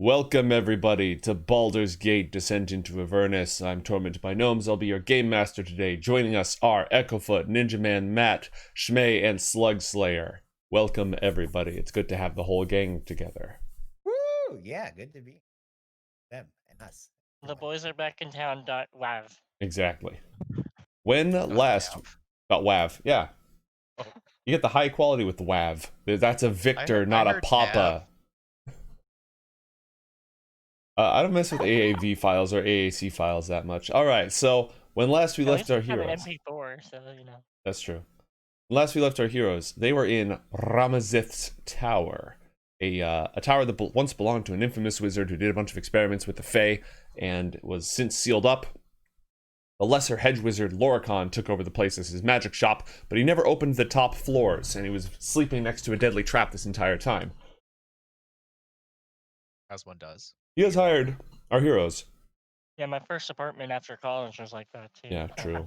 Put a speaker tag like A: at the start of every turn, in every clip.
A: Welcome everybody to Baldur's Gate Descent into Avernus. I'm tormented by gnomes. I'll be your game master today. Joining us are Echofoot, Ninja Man, Matt, Shmei, and Slug Slayer. Welcome everybody. It's good to have the whole gang together.
B: Woo! Yeah, good to be them and us.
C: The boys are back in town. Wow.
A: Exactly. When last
D: Wav.
A: about WAV? Yeah,
D: Oh,
A: you get the high quality with the WAV. That's a Victor,
D: I
A: not a
D: heard
A: Papa. I don't mess with AAV files or AAC files that much. All right, so when last we
C: At
A: left
C: least
A: our
C: I have an
A: heroes,
C: MP4, so you know.
A: that's true. Last we left our heroes, they were in Ramazith's Tower, a tower that once belonged to an infamous wizard who did a bunch of experiments with the Fae and was since sealed up. The lesser hedge wizard Loricon took over the place as his magic shop, but he never opened the top floors, and he was sleeping next to a deadly trap this entire time.
D: as one does.
A: He has hired our heroes.
C: Yeah, my first apartment after college was like that too.
A: Yeah, true.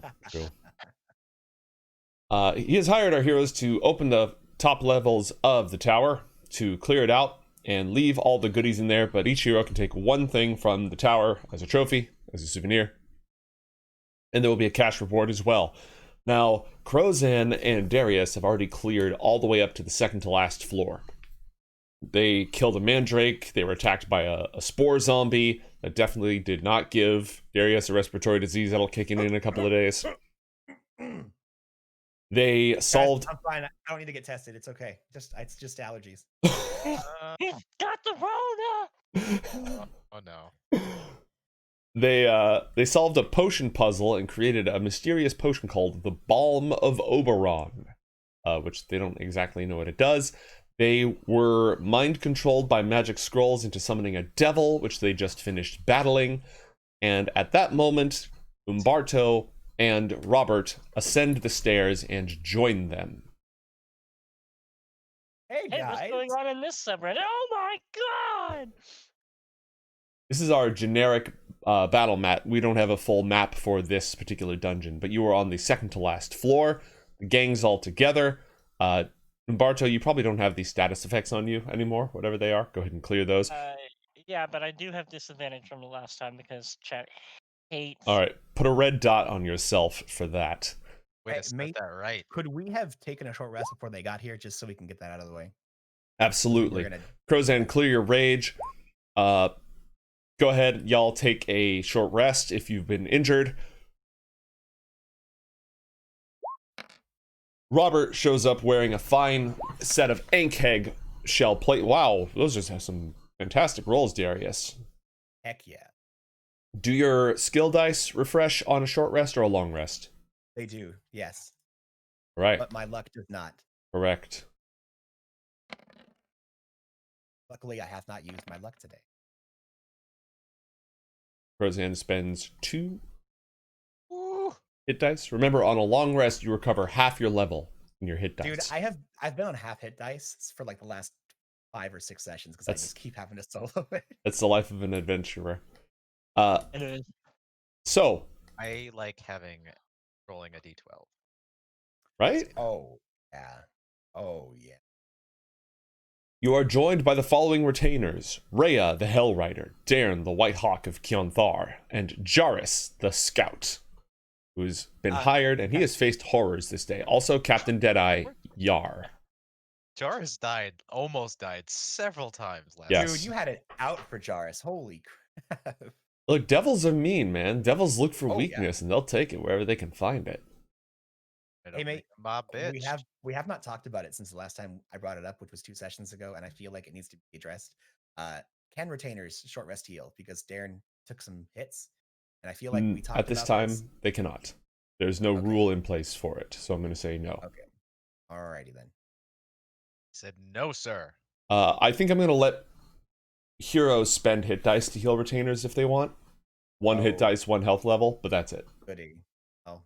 A: He has hired our heroes to open the top levels of the tower, to clear it out, and leave all the goodies in there, but each hero can take one thing from the tower as a trophy, as a souvenir. And there will be a cash reward as well. Now, Crozan and Darius have already cleared all the way up to the second to last floor. They killed a mandrake, they were attacked by a spore zombie that definitely did not give Darius a respiratory disease that'll kick in a couple of days. They solved...
B: I'm fine. I don't need to get tested. It's okay. It's just allergies.
C: He's got the Rona!
D: Oh no.
A: They solved a potion puzzle and created a mysterious potion called the Balm of Oberon, which they don't exactly know what it does. They were mind controlled by magic scrolls into summoning a devil, which they just finished battling. And at that moment, Umberto and Robert ascend the stairs and join them.
B: Hey
C: Hey,
B: guys.
C: what's going on in this subreddit? Oh my god!
A: This is our generic battle map. We don't have a full map for this particular dungeon, but you are on the second to last floor. The gang's all together. Umberto, you probably don't have these status effects on you anymore, whatever they are. Go ahead and clear those.
C: Yeah, but I do have disadvantage from the last time because chat hates.
A: All right, put a red dot on yourself for that.
D: Way
B: Hey,
D: to set
B: mate,
D: that right.
B: Could we have taken a short rest before they got here, just so we can get that out of the way?
A: Absolutely.
B: We're gonna-
A: Crozan, clear your rage. Go ahead, y'all take a short rest if you've been injured. Robert shows up wearing a fine set of Ankheg shell plate. Wow, those just have some fantastic rolls, Darius.
B: Heck yeah,
A: Do your skill dice refresh on a short rest or a long rest?
B: they do. Yes,
A: Right,
B: but my luck does not.
A: correct.
B: Luckily, I have not used my luck today.
A: Crozan spends 2
C: Ooh.
A: hit dice. Remember, on a long rest, you recover half your level in your hit dice.
B: Dude, I've been on half hit dice for like the last 5 or 6 sessions because I just keep having to solo it.
A: That's the life of an adventurer.
C: It is.
A: So,
D: I like rolling a d12.
A: right?
B: Oh yeah, oh yeah.
A: You are joined by the following retainers: Rhea, the Hell Rider, Darren, the White Hawk of Kionthar, and Jaris, the Scout, who's been hired, and he has faced horrors this day. Also, Captain Deadeye, Yar.
D: Jar's almost died several times last
A: Yes.
B: Dude, you had it out for Jaris. Holy crap.
A: Look, devils are mean, man. Devils look for
B: Oh, yeah.
A: weakness, and they'll take it wherever they can find it.
B: Hey, mate,
D: My bitch.
B: We have not talked about it since the last time I brought it up, which was 2 sessions ago, and I feel like it needs to be addressed. Can retainers short rest heal? Because Darren took some hits, and I feel like we talked
A: At this
B: about
A: time,
B: this.
A: they cannot. There's no
B: Okay.
A: rule in place for it, so I'm going to say no.
B: Okay. Alrighty then.
D: Said no, sir.
A: I think I'm going to let heroes spend hit dice to heal retainers if they want. 1 hit
B: Oh.
A: dice, 1 health level, but that's it.
B: Goody. Oh.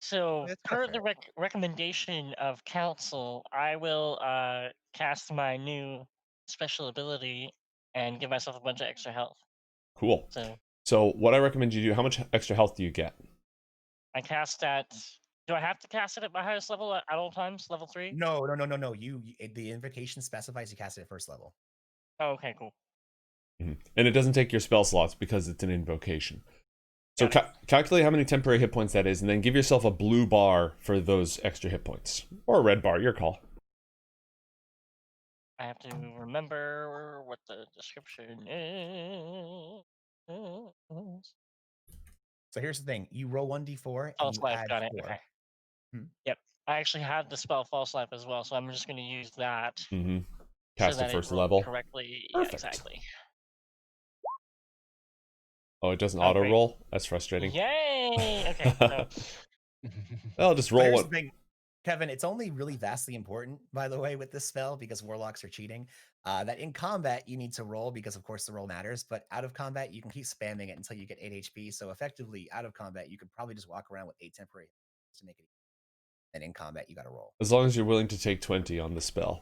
C: So,
D: It's
C: per
D: not
C: the recommendation of council, I will cast my new special ability and give myself a bunch of extra health.
A: Cool.
C: So
A: So what I recommend you do, how much extra health do you get?
C: I cast at. Do I have to cast it at my highest level at all times? Level 3?
B: No. The invitation specifies you cast it at first level.
C: Oh, okay, cool.
A: And it doesn't take your spell slots because it's an invocation. So
C: Got it.
A: calculate how many temporary hit points that is, and then give yourself a blue bar for those extra hit points. Or a red bar, your call.
C: I have to remember what the description is.
B: So here's the thing: you roll 1d4 and
C: False
B: you
C: life,
B: add
C: got it.
B: 4.
C: Okay.
B: Hmm.
C: Yep. I actually have the spell False Life as well, so I'm just going to use that
A: Mm-hmm.
C: so
A: Cast
C: that
A: at
C: it
A: first
C: rolls
A: level.
C: correctly.
A: Perfect.
C: Yeah, exactly.
A: Oh, it doesn't
C: Oh,
A: auto
C: great.
A: roll? That's frustrating.
C: Yay! Okay, so
A: I'll just
B: So
A: roll
B: here's
A: one.
B: the thing, Kevin. It's only really vastly important, by the way, with this spell because warlocks are cheating. That in combat you need to roll because, of course, the roll matters. But out of combat, you can keep spamming it until you get 8 HP. So effectively, out of combat, you could probably just walk around with 8 temporary to make it. And in combat, you got to roll.
A: As long as you're willing to take 20 on the spell.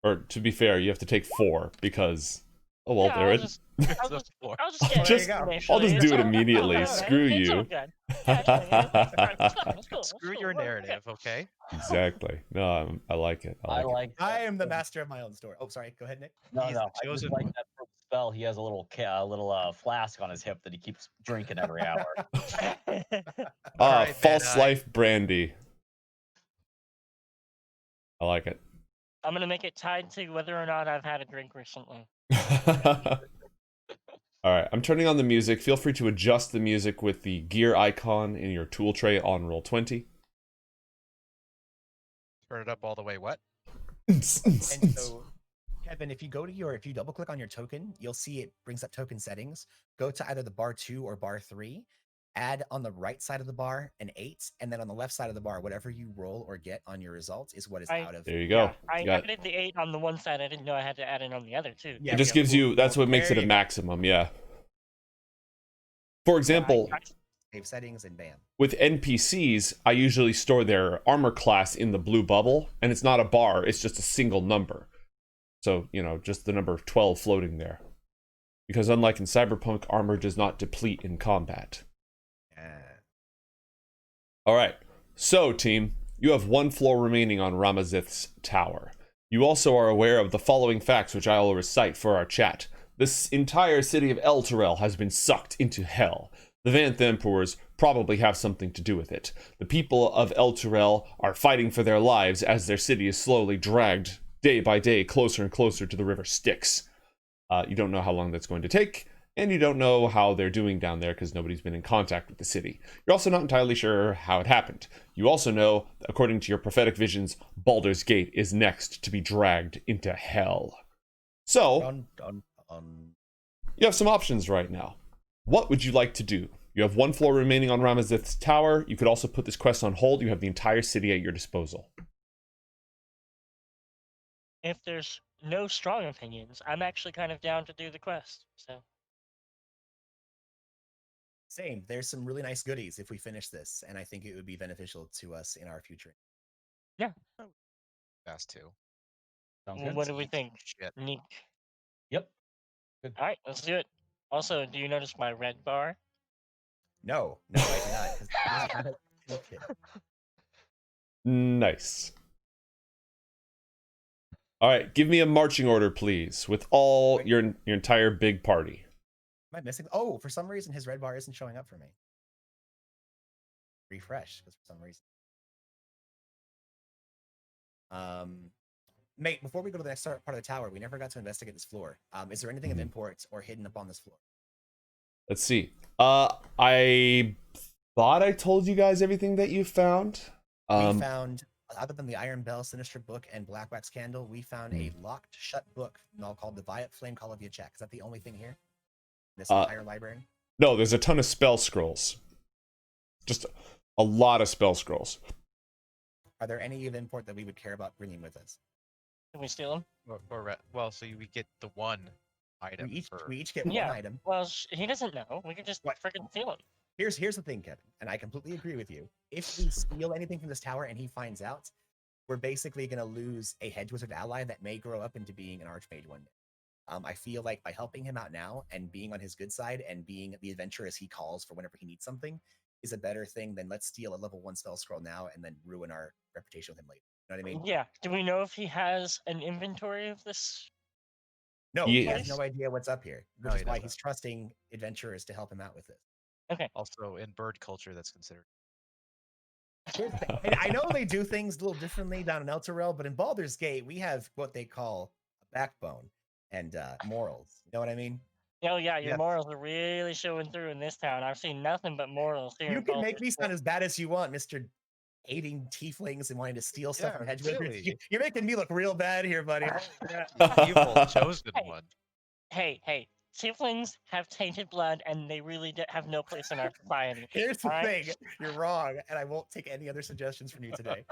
A: Or, to be fair, you have to take 4 because... Oh, well,
C: yeah,
A: there
C: I'll
A: it
C: just,
D: It's
C: I'll
D: a
C: just,
D: four.
C: I'll just get
B: Well, there you
C: it
B: go.
C: initially.
A: I'll just
C: It's
A: do it
C: all-
A: immediately.
C: it's all right.
A: Screw
C: It's all
A: you.
C: good. Yeah, it's fine. It's fine. It's fine. It's cool. It's
D: Screw
C: cool.
D: your
C: We're okay.
D: narrative, okay?
A: Exactly. No, I like it. I like it.
B: I am the master of my own story. Oh, sorry. Go ahead, Nick.
E: No,
D: He's
E: no.
D: the
E: I just
D: chosen
E: like
D: one.
E: that for the spell. He has a little flask on his hip that he keeps drinking every hour.
D: Alright,
A: False
D: Mad-Eye.
A: Life Brandy. I like it.
C: I'm gonna make it tied to whether or not I've had a drink recently.
A: Alright, I'm turning on the music. Feel free to adjust the music with the gear icon in your tool tray on Roll20.
D: Turn it up all the way. What?
B: And so, Kevin, if you double click on your token, you'll see it brings up token settings. Go to either the bar 2 or bar 3. Add on the right side of the bar an 8, and then on the left side of the bar, whatever you roll or get on your results is what is out of.
A: There you go.
C: I
A: You got-
C: added the 8 on the one side. I didn't know I had to add it on the other too.
B: Yeah,
A: it just
B: yeah,
A: gives
B: cool,
A: you, that's
B: cool.
A: what makes
B: There
A: it a
B: you go.
A: maximum, yeah. For example,
B: Save settings and bam.
A: with NPCs, I usually store their armor class in the blue bubble, and it's not a bar, it's just a single number. So, just the number 12 floating there. Because unlike in Cyberpunk, armor does not deplete in combat. Alright, so team, you have 1 floor remaining on Ramazith's tower. You also are aware of the following facts which I will recite for our chat. This entire city of Elturel has been sucked into hell. The Vanth Emperors probably have something to do with it. The people of Elturel are fighting for their lives as their city is slowly dragged day by day closer and closer to the river Styx. You don't know how long that's going to take, and you don't know how they're doing down there because nobody's been in contact with the city. You're also not entirely sure how it happened. You also know, according to your prophetic visions, Baldur's Gate is next to be dragged into hell. So,
B: Dun, dun, dun.
A: you have some options right now. What would you like to do? You have 1 floor remaining on Ramazith's tower. You could also put this quest on hold. You have the entire city at your disposal.
C: If there's no strong opinions, I'm actually kind of down to do the quest. So
B: Same. There's some really nice goodies if we finish this, and I think it would be beneficial to us in our future.
D: Fast two.
E: Sounds
C: well,
E: good.
C: what do we think?
D: Shit.
C: Neat.
E: Yep. Good.
C: All right, let's do it. Also, do you notice my red bar?
B: No, I do not. 'Cause it doesn't have a toolkit.
A: Nice. All right, give me a marching order, please, with all your entire big party.
B: Am I missing? Oh, for some reason his red bar isn't showing up for me. Refresh, because for some reason. Mate, before we go to the next part of the tower, we never got to investigate this floor. Is there anything of import or hidden up on this floor?
A: Let's see. I thought I told you guys everything that you found.
B: We found, other than the Iron Bell, Sinister Book, and Black Wax Candle, we found a locked, shut book called the Viat Flame Call of Yachak. Is that the only thing here? This entire library?
A: No, there's a ton of spell scrolls. Just a lot of spell scrolls.
B: Are there any of import that we would care about bringing with us?
C: Can we steal them?
D: Well, so we get the one item
B: We each get one
C: Yeah.
B: item.
C: Well, he doesn't know. We could just
B: What?
C: freaking steal them.
B: Here's the thing, Kevin, and I completely agree with you. If we steal anything from this tower and he finds out, we're basically going to lose a hedge wizard ally that may grow up into being an archmage one day. I feel like by helping him out now and being on his good side and being the adventurer as he calls for whenever he needs something is a better thing than let's steal a level 1 spell scroll now and then ruin our reputation with him later. You know what I mean?
C: Yeah. Do we know if he has an inventory of this?
B: No,
A: He
B: he has
A: is.
B: no idea what's up here,
D: No,
B: which
D: he
B: is why
D: doesn't.
B: he's trusting adventurers to help him out with this.
D: Also, in bird culture, that's considered.
B: Here's the thing. And I know they do things a little differently down in Elturel, but in Baldur's Gate, we have what they call a backbone and morals. You know what I mean?
C: Oh yeah, your
D: Yes.
C: morals are really showing through in this town. I've seen nothing but morals here.
B: You
C: in
B: can make
C: Baldur's
B: me
C: Gate.
B: sound as bad as you want, Mister hating tieflings and wanting to steal stuff from
D: Yeah,
B: Hedgewood.
D: really.
B: You're making me look real bad here, buddy.
D: Evil chosen
C: Hey.
D: one.
C: Hey, tieflings have tainted blood, and they really have no place in our society.
B: Here's the
C: Alright?
B: thing. You're wrong, and I won't take any other suggestions from you today.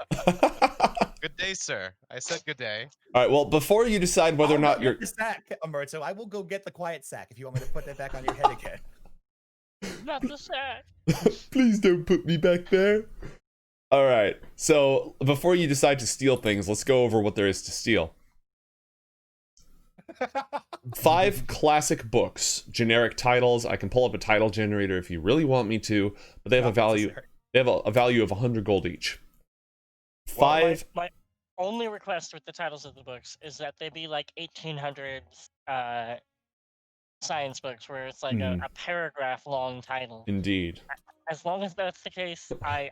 D: Good day, sir. I said good day.
A: All right. Well, before you decide whether or
B: I'll
A: not
B: go
A: you're
B: get the sack, Umberto. I will go get the quiet sack if you want me to put that back on your head again.
C: Not the sack.
A: Please don't put me back there. All right. So before you decide to steal things, let's go over what there is to steal. 5 classic books, generic titles. I can pull up a title generator if you really want me to, but they have a
B: Not
A: value.
B: necessary.
A: They have a value of 100 gold each.
C: Well,
A: 5.
C: my only request with the titles of the books is that they be like 1800s science books where it's like a paragraph long title.
A: Indeed.
C: As long as that's the case, I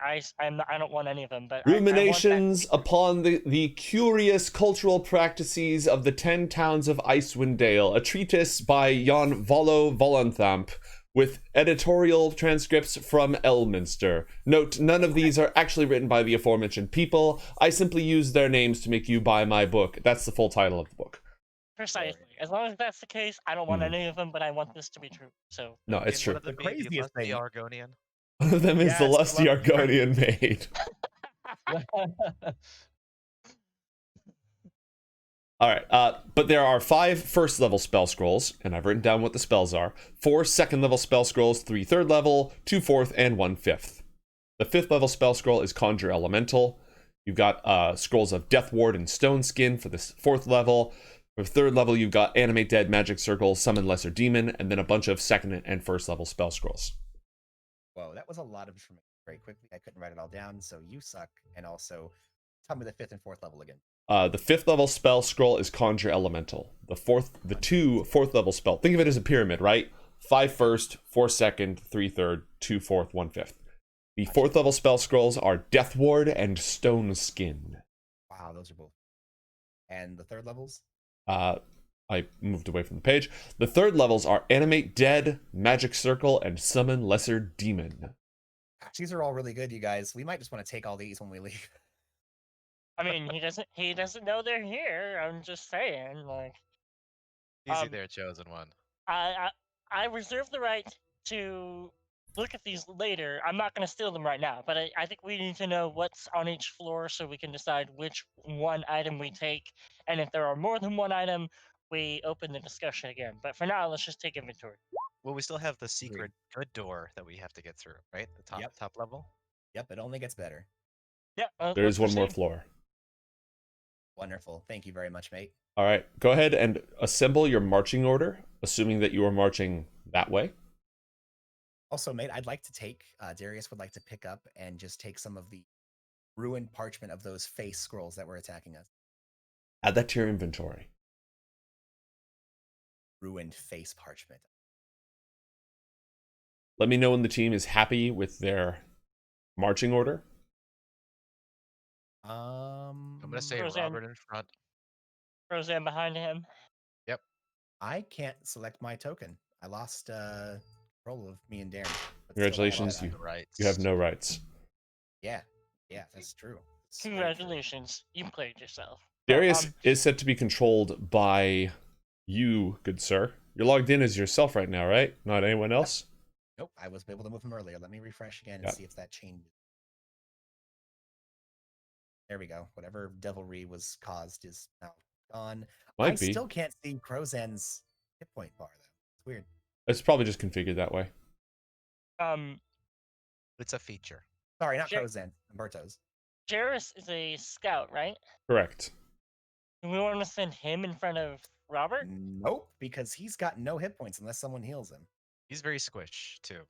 C: don't want any of them. But I want that
A: Ruminations
C: to be-
A: upon the curious cultural practices of the 10 towns of Icewind Dale, a treatise by Jan Volo Volanthamp, with editorial transcripts from Elminster. Note, none of these are actually written by the aforementioned people. I simply use their names to make you buy my book. That's the full title of the book.
C: Precisely. As long as that's the case, I don't want any of them, but I want this to be true. So
A: No, it's
D: Can
A: true.
D: one of them
B: The
D: be
B: craziest
D: lusty
B: thing-
D: Argonian?
A: One of them is the
B: Yes,
A: lusty
B: the lusty
A: Argonian maid. All right, but there are 5 first level spell scrolls, and I've written down what the spells are. 4 second level spell scrolls, 3 third level, 2 fourth, and 1 fifth. The 5th level spell scroll is Conjure Elemental. You've got scrolls of Death Ward and Stone Skin for the 4th level. For 3rd level, you've got Animate Dead, Magic Circle, Summon Lesser Demon, and then a bunch of 2nd and 1st level spell scrolls.
B: Whoa, that was a lot of information very quickly. I couldn't write it all down, so you suck. And also, tell me the 5th and 4th level again.
A: The 5th level spell scroll is Conjure Elemental. The 2 4th level spell. Think of it as a pyramid, right? 5 first, 4 second, 3 third, 2 fourth, 1 fifth. The 4th level spell scrolls are Death Ward and Stone Skin.
B: Wow, those are both. And the 3rd levels?
A: I moved away from the page. The 3rd levels are Animate Dead, Magic Circle, and Summon Lesser Demon.
B: Gosh, these are all really good, you guys. We might just want to take all these when we leave.
C: I mean, he doesn't know they're here. I'm just saying, like
D: Easy
C: Um,
D: there, chosen one.
C: I reserve the right to look at these later. I'm not going to steal them right now, but I think we need to know what's on each floor so we can decide which one item we take. And if there are more than one item, we open the discussion again. But for now, let's just take inventory.
D: Well, we still have the secret good door that we have to get through, right? The
B: Yep.
D: top level.
B: Yep, it only gets better.
C: Yeah,
A: There is
C: let's
A: one more
C: proceed.
A: floor.
B: Wonderful. Thank you very much, mate.
A: All right, go ahead and assemble your marching order, assuming that you are marching that way.
B: Also, mate, I'd like to take, Darius would like to pick up and just take some of the ruined parchment of those face scrolls that were attacking us.
A: Add that to your inventory.
B: Ruined face parchment.
A: Let me know when the team is happy with their marching order.
B: I'm
D: gonna say
C: Roseanne.
D: Robert in front.
C: Roseanne behind him.
B: I can't select my token. I lost control of me and Darren. but still, I have
A: Congratulations,
B: that.
D: Right.
A: You have no rights.
B: Yeah, that's true. It's very true.
C: Congratulations, you played yourself.
A: Darius
C: Um,
A: is said to be controlled by you, good sir. You're logged in as yourself right now, right? Not anyone else?
B: Nope, I was able to move him earlier. Let me refresh again and
A: Yeah.
B: see if that changes. There we go. Whatever devilry was caused is now gone.
A: Might
B: I
A: be.
B: still can't see Crozan's hit point bar though. It's weird.
A: It's probably just configured that way.
D: It's a feature.
B: Sorry, not
C: Sure.
B: Crozan. Umberto's.
C: Jarrus is a scout, right?
A: Correct.
C: Do we want to send him in front of Robert?
B: Nope, because he's got no hit points unless someone heals him.
D: He's very squish too,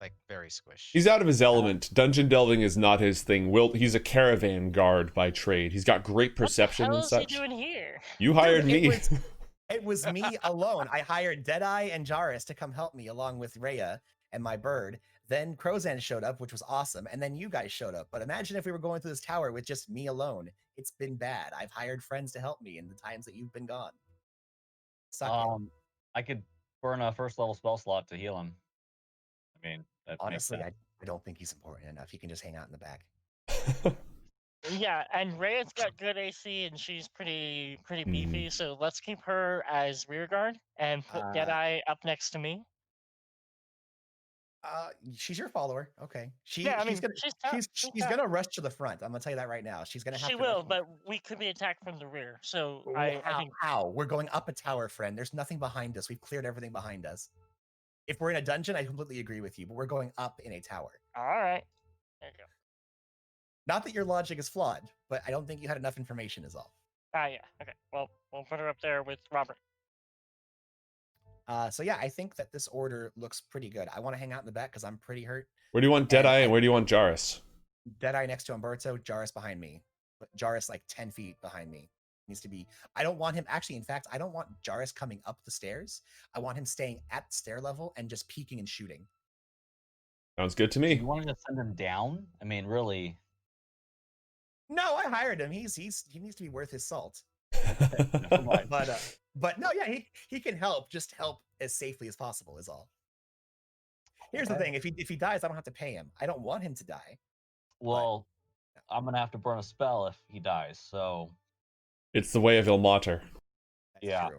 D: like very squish.
A: He's out of his element. Dungeon delving is not his thing. He's a caravan guard by trade. He's got great perception
C: what the hell
A: and
C: is
A: such.
C: he doing here?
A: You hired
B: Dude, it
A: me.
B: was- It was me alone. I hired Deadeye and Jarus to come help me along with Rhea and my bird. Then Crozan showed up, which was awesome. And then you guys showed up. But imagine if we were going through this tower with just me alone. It's been bad. I've hired friends to help me in the times that you've been gone. Suck it.
E: I could burn a first level spell slot to heal him. I mean, that
B: Honestly,
E: makes sense.
B: I don't think he's important enough. He can just hang out in the back.
C: Yeah, and Rhea's got good AC and she's pretty
A: Hmm.
C: beefy, so let's keep her as rear guard and put Deadeye up next to me.
B: She's your follower. Okay.
C: Yeah, I mean,
B: she's gonna
C: she's tough.
B: she's gonna rush to the front. I'm gonna tell you that right now. She's gonna have
C: She
B: to rush
C: will,
B: to the
C: but we could be attacked from the rear. So
B: front.
C: I think
B: How? We're going up a tower, friend. There's nothing behind us. We've cleared everything behind us. If we're in a dungeon, I completely agree with you, but we're going up in a tower.
C: all right. There you go.
B: Not that your logic is flawed, but I don't think you had enough information is all.
C: Yeah. Okay. Well, we'll put her up there with Robert.
B: So yeah, I think that this order looks pretty good. I want to hang out in the back because I'm pretty hurt.
A: Where do you want Deadeye and where do you want Jarus?
B: Deadeye next to Umberto, Jarus behind me. But Jarus like 10 feet behind me. Needs to be. I don't want him actually, in fact, I don't want Jarus coming up the stairs. I want him staying at stair level and just peeking and shooting.
A: Sounds good to
E: You
A: me.
E: wanted to send him down? I mean, really.
B: No, I hired him. He needs to be worth his salt.
E: Never mind.
B: But no, yeah, he can help. Just help as safely as possible is all. Here's the thing: if he dies, I don't have to pay him. I don't want him to die.
E: Well, I'm gonna have to burn a spell if he dies. So
A: It's the way of Ilmater.
B: That's
E: yeah,
B: true.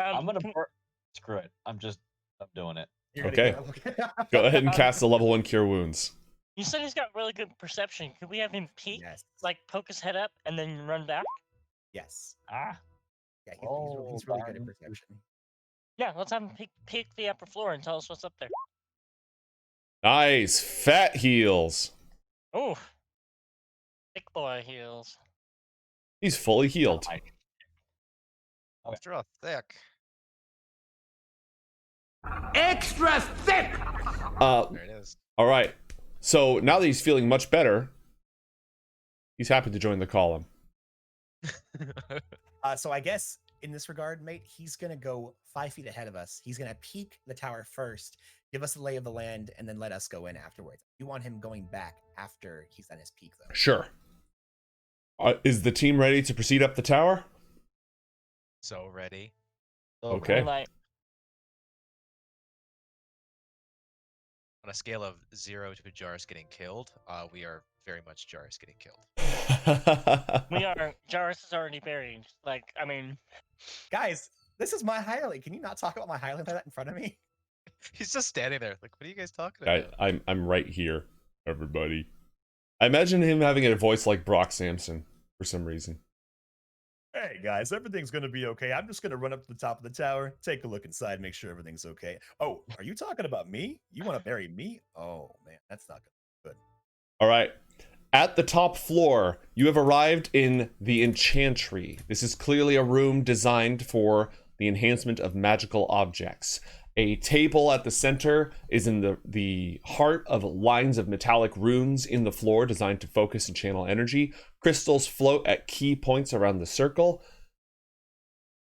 E: I'm gonna burn. Screw it. I'm doing it.
B: You're
A: Okay.
B: gonna do it?
A: Go ahead and cast a level 1 Cure Wounds.
C: You said he's got really good perception. Could we have him peek,
B: Yes.
C: like poke his head up, and then run back?
B: Yes.
E: Ah,
B: Yeah, he's really good at
E: darn.
B: perception.
C: Yeah, let's have him peek the upper floor and tell us what's up there.
A: Nice. Fat heals.
C: Oh, thick boy heals.
A: He's fully healed.
D: Extra thick.
F: Extra thick!
D: There it is.
A: All right. So now that he's feeling much better, he's happy to join the column.
B: So I guess in this regard, mate, he's gonna go 5 feet ahead of us. He's gonna peek the tower first, give us the lay of the land, and then let us go in afterwards. You want him going back after he's done his peek, though.
A: Sure. Is the team ready to proceed up the tower?
D: So ready.
A: Okay.
C: Like,
D: On a scale of 0 to Jarus getting killed, we are very much Jarus getting killed.
C: we are. Jarus is already buried. Like, I mean,
B: Guys, this is my highlight. Can you not talk about my highlight like that in front of me?
D: He's just standing there. Like, what are you guys talking
A: I,
D: about?
A: I'm right here, everybody. I imagine him having a voice like Brock Sampson for some reason.
B: Hey guys, everything's gonna be okay. I'm just gonna run up to the top of the tower, take a look inside, make sure everything's okay. Oh, are you talking about me? You want to bury me? Oh man, that's not good.
A: All right. At the top floor, you have arrived in the Enchantry. This is clearly a room designed for the enhancement of magical objects. A table at the center is in the heart of lines of metallic runes in the floor designed to focus and channel energy. Crystals float at key points around the circle.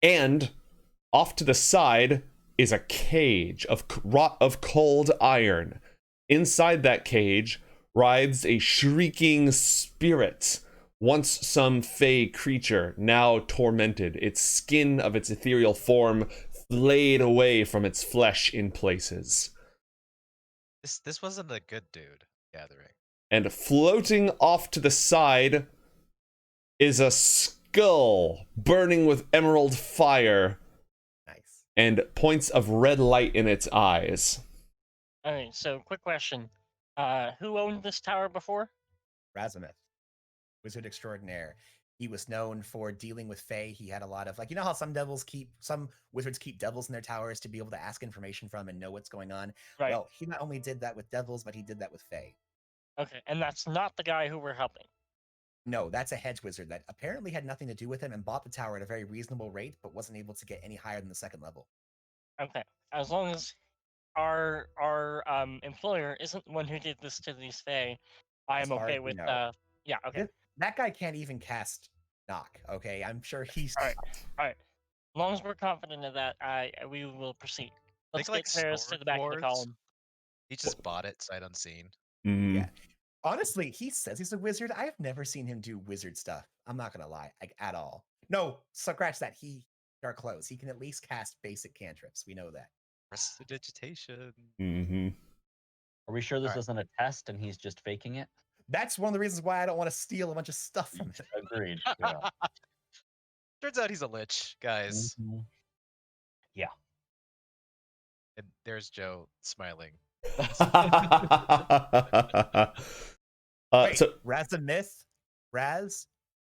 A: And off to the side is a cage of cold iron. Inside that cage writhes a shrieking spirit, once some fey creature, now tormented, its skin of its ethereal form flayed away from its flesh in places.
D: This wasn't a good dude gathering.
A: And floating off to the side is a skull burning with emerald fire
B: Nice.
A: and points of red light in its eyes.
C: okay. So, quick question: who owned this tower before?
B: Razamith, wizard extraordinaire. He was known for dealing with Fae. He had a lot of, like, you know how some wizards keep devils in their towers to be able to ask information from and know what's going on?
C: Right.
B: Well, he not only did that with devils, but he did that with Fae.
C: Okay, and that's not the guy who we're helping.
B: No, that's a hedge wizard that apparently had nothing to do with him and bought the tower at a very reasonable rate, but wasn't able to get any higher than the second level.
C: Okay, as long as our employer isn't the one who did this to these Fae, I
B: As
C: am
B: far
C: okay
B: as we
C: with
B: know.
C: yeah. Okay.
B: That guy can't even cast knock. Okay, I'm sure he's.
C: All right. long as we're confident of that, we will proceed. Let's
D: Think,
C: get Paris to the back of the
D: Sword
C: column.
D: He just bought it sight unseen.
A: Mm.
B: Yeah. Honestly, he says he's a wizard. I have never seen him do wizard stuff. I'm not gonna lie, like at all. No, scratch that. He dark clothes. He can at least cast basic cantrips. We know that.
D: Prestidigitation.
A: Mm-hmm.
E: Are we sure this
D: Alright.
E: isn't a test and he's just faking it?
B: That's one of the reasons why I don't want to steal a bunch of stuff from it.
E: Agreed. Yeah.
D: Turns out he's a lich, guys.
E: Mhm.
D: And there's Joe smiling.
B: Wait,
A: So
B: Razamyth,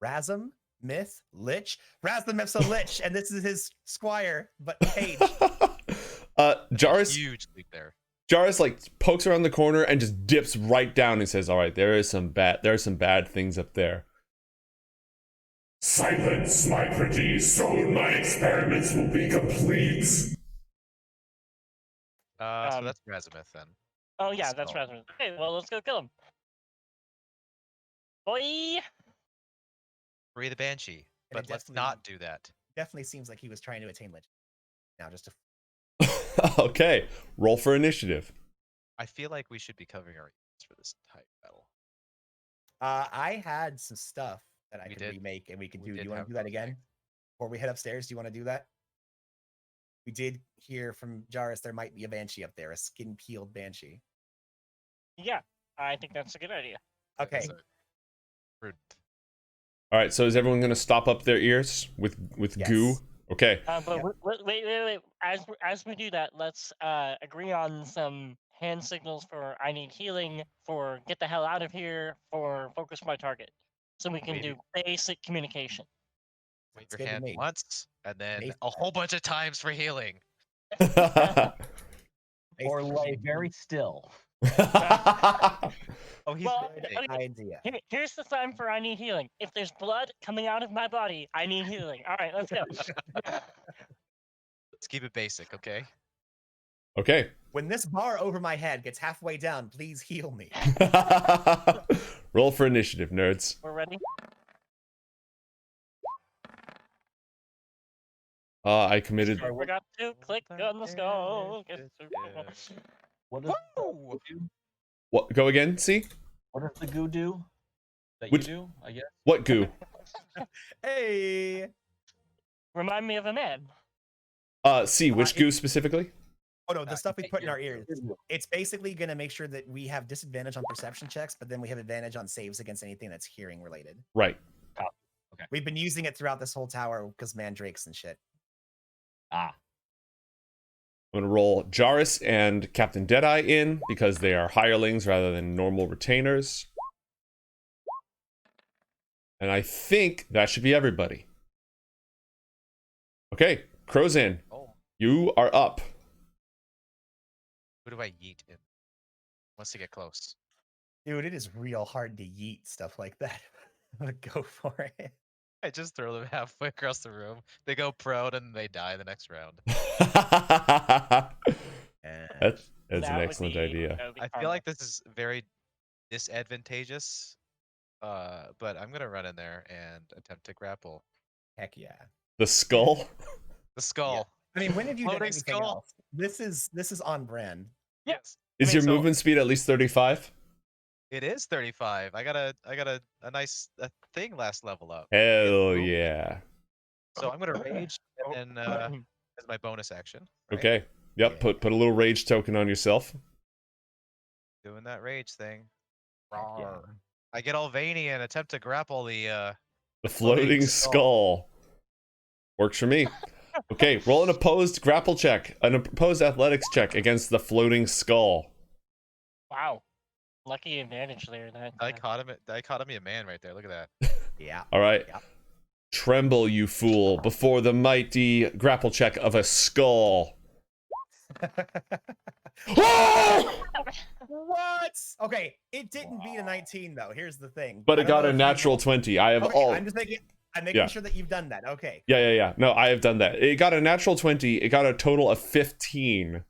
B: Razum, Myth, Lich. Razamyth's a lich, and this is his squire, but page.
A: Jarus
D: Huge leap there.
A: Jarus like pokes around the corner and just dips right down and says, "All right, there are some bad things up there."
G: Silence, my pretty, soon my experiments will be complete.
D: So that's Razamyth then.
C: Oh yeah, that's
D: Skull.
C: Rasmus. Okay, well let's go kill him. Boy!
D: Free the Banshee.
B: And it
D: But let's
B: definitely-
D: not do that.
B: Definitely seems like he was trying to attain lich. Now, just to
A: Okay, roll for initiative.
D: I feel like we should be covering our ears for this type battle.
B: I had some stuff that I
D: We
B: could
D: did-
B: remake, and we could
D: we
B: do. Do
D: did
B: you want
D: have
B: to do that
D: those
B: again
D: things.
B: before we head upstairs? Do you want to do that? We did hear from Jarus there might be a banshee up there, a skin-peeled banshee.
C: Yeah, I think that's a good idea.
D: That
B: Okay,
D: is a prudent.
A: All right, so is everyone going to stop up their ears with goo?
B: Yes.
A: Okay.
C: But
B: Yep.
C: wait. As we do that, let's agree on some hand signals for I need healing, for get the hell out of here, for focus my target, so we can
D: Maybe-
C: do basic communication.
D: Wave
B: Sounds
D: your
B: good to
D: hand
B: me.
D: once, and then
B: Maybe-
D: a whole bunch of times for healing.
E: Or lay
B: basically,
E: very still.
D: Oh, he's
C: Well,
B: good
D: bending.
B: idea.
C: Here's the sign for I need healing. If there's blood coming out of my body, I need healing. All right, let's go.
D: Let's keep it basic, okay?
A: Okay.
B: When this bar over my head gets halfway down, please heal me.
A: Roll for initiative, nerds.
C: We're ready.
A: I committed.
E: Sorry,
C: Forgot to click on the skull.
E: What does
D: Woo!
A: What? Go again. See
E: what does the goo do? That
A: Which-
E: you do, I guess.
A: what goo?
B: Hey.
C: Remind me of a man.
A: See which goo specifically?
B: Oh no, the stuff we put in our
E: Your
B: ears.
E: goo.
B: It's basically going to make sure that we have disadvantage on perception checks, but then we have advantage on saves against anything that's hearing related.
A: Right.
B: We've been using it throughout this whole tower because mandrakes and shit.
E: Ah,
A: I'm gonna roll Jarus and Captain Deadeye in because they are hirelings rather than normal retainers. And I think that should be everybody. Okay, Crozan,
D: Oh,
A: you are up.
D: who do I yeet in? Wants to get close.
B: Dude, it is real hard to yeet stuff like that. Go for it.
D: I just throw them halfway across the room. They go prone and they die the next round.
A: That's an
C: That would
A: excellent
C: be-
A: idea.
C: that would be
D: I feel
C: karma.
D: like this is very disadvantageous. But I'm gonna run in there and attempt to grapple
B: Heck yeah.
A: The skull.
D: the skull.
B: I mean, when have you done
D: Floating
B: anything
D: skull.
B: else? This is on brand.
D: Yes,
A: Is
D: mean,
A: your
D: so-
A: movement speed at least 35?
D: it is 35. I got a nice thing last level up.
A: Hell
D: Ooh.
A: yeah.
D: So I'm gonna rage and then as my bonus action. right?
A: Okay. Yep.
B: Yeah.
A: Put a little rage token on yourself.
D: Doing that rage thing.
B: Heck yeah.
D: Rawr. I get all veiny and attempt to grapple the
A: The floating skull. Works for me. Okay, roll an opposed grapple check, an opposed athletics check against the floating skull.
C: Wow. Lucky advantage there. That
D: dichotomy of man right there. Look at that.
B: Yeah.
A: All right.
B: Yep.
A: Tremble, you fool, before the mighty grapple check of a skull.
B: What? Okay, it didn't beat a 19 though. Here's the thing.
A: But
B: I
A: it
B: don't
A: got
B: know
A: a
B: if you
A: natural
B: know-
A: 20. I have
B: Okay,
A: all.
B: I'm making
A: Yeah.
B: sure that you've done that. Okay.
A: Yeah. No, I have done that. It got a natural 20. It got a total of 15.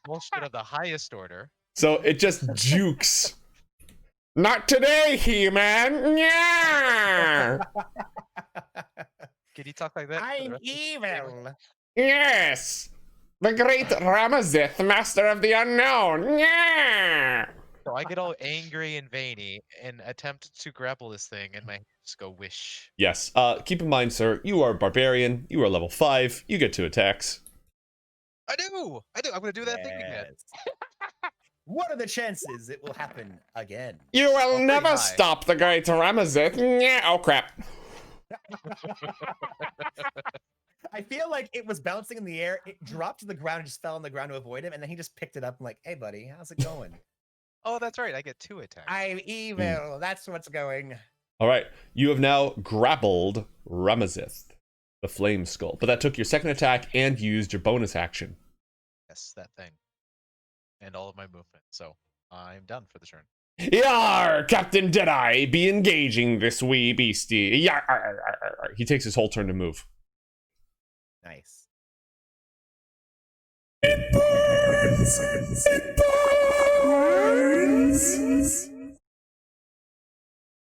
D: Bullshit of the highest order.
A: So it just jukes. Not today, He-Man. Yeah.
D: Can you talk like that? for the
B: I'm
D: rest of the game?
B: evil.
A: Yes! The great Ramazith, master of the unknown! Yeah!
D: So I get all angry and veiny and attempt to grapple this thing, and my hands go wish.
A: Yes, keep in mind, sir, you are a barbarian, you are level 5, you get 2 attacks.
D: I do! I'm gonna do that thing again.
B: Yes. What are the chances it will happen again?
A: You will
D: pretty
A: never
D: high.
A: stop the great Ramazith! Yeah! Oh crap.
B: I feel like it was bouncing in the air. It dropped to the ground and just fell on the ground to avoid him. And then he just picked it up and like, hey, buddy, how's it going?
D: Oh, that's right. I get 2 attacks.
B: I'm evil. That's what's going.
A: Alright, you have now grappled Ramazith, the Flame Skull. But that took your second attack and used your bonus action.
D: Yes, that thing. And all of my movement. So I'm done for the turn.
A: Yar, Captain Deadeye, be engaging this wee beastie. Yar. He takes his whole turn to move.
B: Nice.
G: It burns! It burns!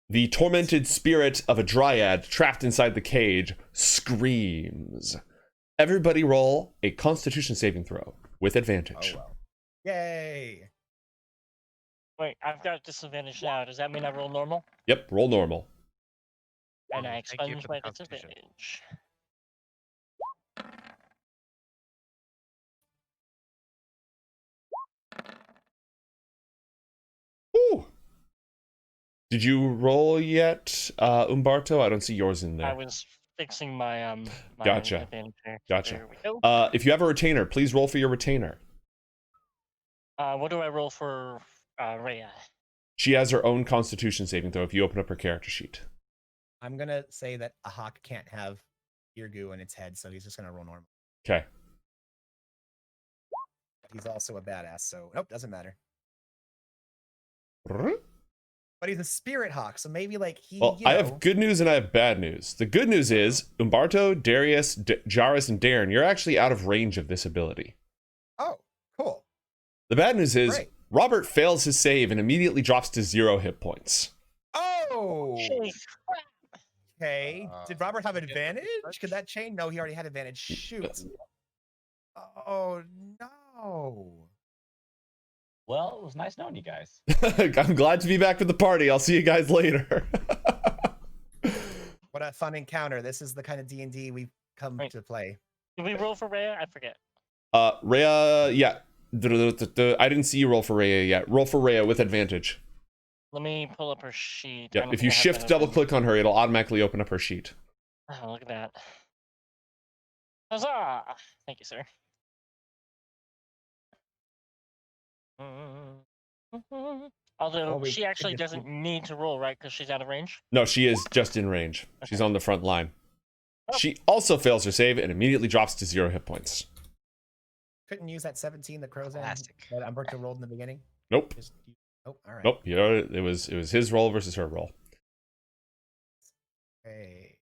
A: The tormented spirit of a dryad trapped inside the cage screams. Everybody roll a Constitution saving throw with advantage.
B: Oh, well. Yay.
C: Wait, I've got disadvantage now. Does that mean I roll normal?
A: Yep, roll normal.
C: And I
D: Thank you
C: expunge
D: for the
C: my
D: Constitution.
C: disadvantage.
A: Ooh. Did you roll yet, Umberto? I don't see yours in
C: I
A: there.
C: was fixing my my
A: Gotcha.
C: advantage here.
A: Gotcha.
C: There we go.
A: If you have a retainer, please roll for your retainer.
C: What do I roll for Rhea?
A: She has her own Constitution saving throw if you open up her character sheet.
B: I'm going to say that a hawk can't have ear goo in its head, so he's just going to roll normal.
A: Okay.
B: He's also a badass, so nope, doesn't matter. But he's a spirit hawk, so maybe like he.
A: Well, I have good news and I have bad news. The good news is Umberto, Darius, Jairus, and Darren, you're actually out of range of this ability.
B: Oh, cool.
A: The bad news is
B: Great.
A: Robert fails his save and immediately drops to 0 hit points.
B: Oh.
C: Holy crap!
B: Okay. Did Robert have
D: yeah,
B: advantage? Could that change? No, he already had advantage. Shoot. Oh no.
E: Well, it was nice knowing you guys.
A: I'm glad to be back with the party. I'll see you guys later.
B: What a fun encounter. This is the kind of D&D we've come
C: Right.
B: to play.
C: Did we roll for Rhea? I forget.
A: Rhea, yeah. I didn't see you roll for Rhea yet. Roll for Rhea with advantage.
C: Let me pull up her sheet. I
A: Yeah,
C: don't
A: if
C: think
A: you
C: I have
A: shift
C: that
A: double
C: open.
A: click on her, it'll automatically open up her sheet.
C: Oh, look at that. Huzzah! Thank you, sir. Although
B: Well, we
C: she
B: could
C: actually
B: just-
C: doesn't need to roll, right? Because she's out of range.
A: No, she is just in range. She's on the front line.
C: Oh.
A: She also fails her save and immediately drops to 0 hit points.
B: Couldn't use that 17 that Crow's
D: Classic.
B: that Umberto rolled in the beginning.
A: Nope.
B: Just nope. All right.
A: Nope. You know, it was his roll versus her roll.
B: Hey.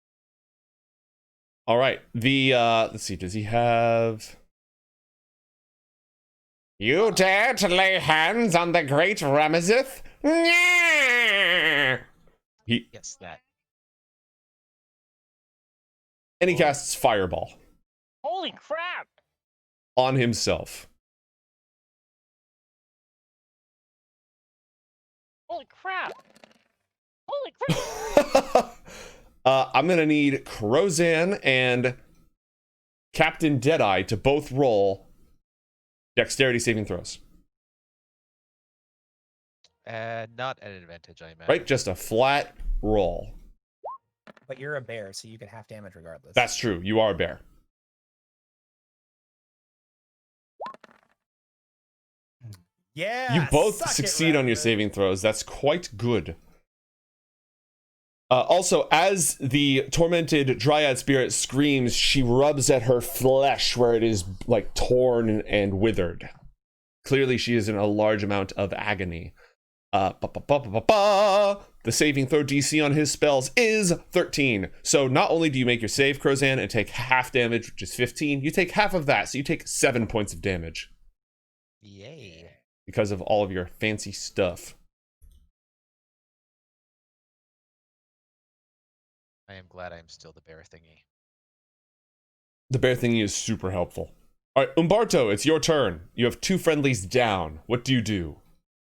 A: All right. The let's see. Does he have? You dare to lay hands on the great Ramazith? He
D: Yes, that.
A: and he casts Fireball
C: Holy crap!
A: on himself.
C: Holy crap! Holy crap!
A: I'm gonna need Crozan and Captain Deadeye to both roll dexterity saving throws.
D: Not at an advantage, I imagine.
A: Right, just a flat roll.
B: But you're a bear, so you get half damage regardless.
A: That's true. You are a bear.
B: yeah.
A: You both
B: suck it,
A: succeed on your
B: Raptor.
A: saving throws. That's quite good. Also, as the tormented dryad spirit screams, she rubs at her flesh where it is like torn and withered. Clearly, she is in a large amount of agony. The saving throw DC on his spells is 13. So not only do you make your save, Crozan, and take half damage, which is 15, you take half of that. So you take 7 points of damage
D: Yay.
A: because of all of your fancy stuff.
D: I am glad I am still the bear thingy.
A: The bear thingy is super helpful. All right, Umberto, it's your turn. You have 2 friendlies down. What do you do?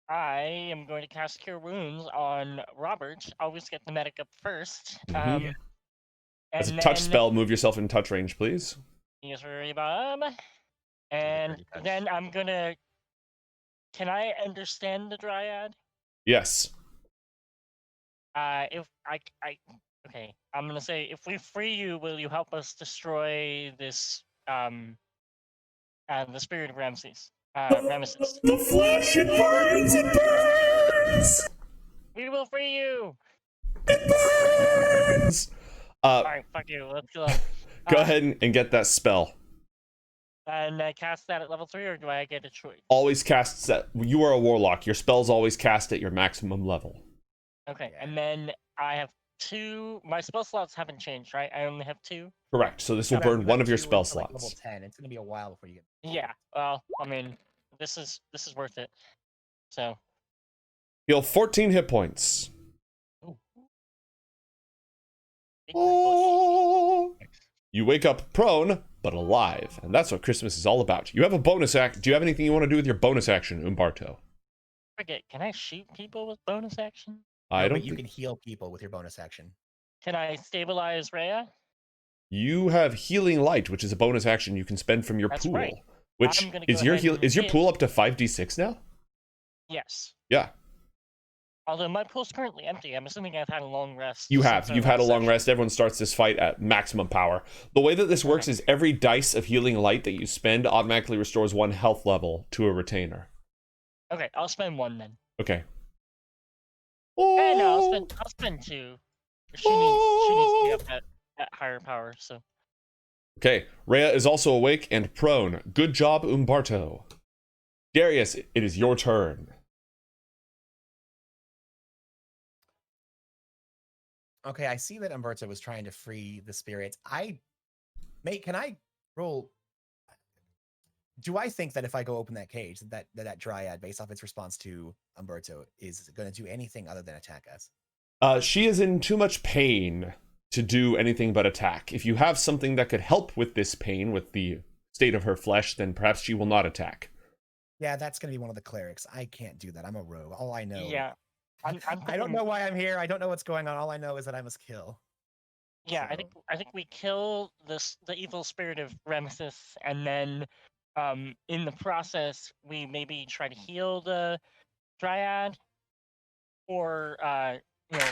C: I am going to cast Cure Wounds on Robert. Always get the medic up first.
A: Mhm. As a
C: And
A: touch
C: then
A: spell, move yourself in touch range, please.
C: Yes, Bob. And
E: dirty touch.
C: then I'm gonna. Can I understand the Dryad?
A: Yes.
C: If okay, I'm gonna say if we free you, will you help us destroy this the spirit of Ramses? Ramesses.
G: The flesh, it burns, it burns!
C: We will free you.
A: Burns!
C: All right, fuck you. Let's go.
A: Go ahead and get that spell.
C: And I cast that at level 3, or do I get a choice?
A: Always casts that. You are a warlock. Your spells always cast at your maximum level.
C: Okay, and then I have 2. My spell slots haven't changed, right? I only have 2.
A: Correct. So this will
B: You got-
A: burn
B: you
A: one
B: got
A: of your
B: 2
A: spell
B: until, like, level
A: slots.
B: 10. It's gonna be a while before you get.
C: Yeah. Well, I mean, this is worth it. So.
A: Heal 14 hit points.
C: Ooh.
A: Oh. You wake up prone, but alive. And that's what Christmas is all about. You have a bonus act. Do you have anything you want to do with your bonus action, Umberto?
C: Forget. Can I shoot people with bonus action?
A: I
B: No,
A: don't
B: but you
A: think...
B: can heal people with your bonus action.
C: Can I stabilize Rhea?
A: You have healing light, which is a bonus action you can spend from your
C: That's
A: pool.
C: right.
A: Which
C: I'm gonna
A: is
C: go
A: your
C: ahead
A: heal?
C: and
A: Is your
C: hit-
A: pool up to 5d6 now?
C: Yes.
A: Yeah,
C: Although my pool's currently empty, I'm assuming I've had a long rest.
A: you have.
C: since our
A: You've had a
C: last
A: long
C: session.
A: rest. Everyone starts this fight at maximum power. The way that this works is every dice of healing light that you spend automatically restores 1 health level to a retainer.
C: Okay, I'll spend 1 then.
A: Okay.
C: Eh, no, I'll spend 2. She needs to be up at higher power. So.
A: Okay, Rhea is also awake and prone. Good job, Umberto. Darius, it is your turn.
B: Okay, I see that Umberto was trying to free the spirits. Mate, can I roll? Do I think that if I go open that cage, that Dryad, based off its response to Umberto, is going to do anything other than attack us?
A: She is in too much pain to do anything but attack. If you have something that could help with this pain, with the state of her flesh, then perhaps she will not attack.
B: Yeah, that's going to be one of the clerics. I can't do that. I'm a rogue. All I know.
C: Yeah. I'm
B: I don't
C: thinking-
B: know why I'm here. I don't know what's going on. All I know is that I must kill.
C: Yeah,
B: So-
C: I think we kill the evil spirit of Ramesses, and then in the process we maybe try to heal the Dryad, or you know,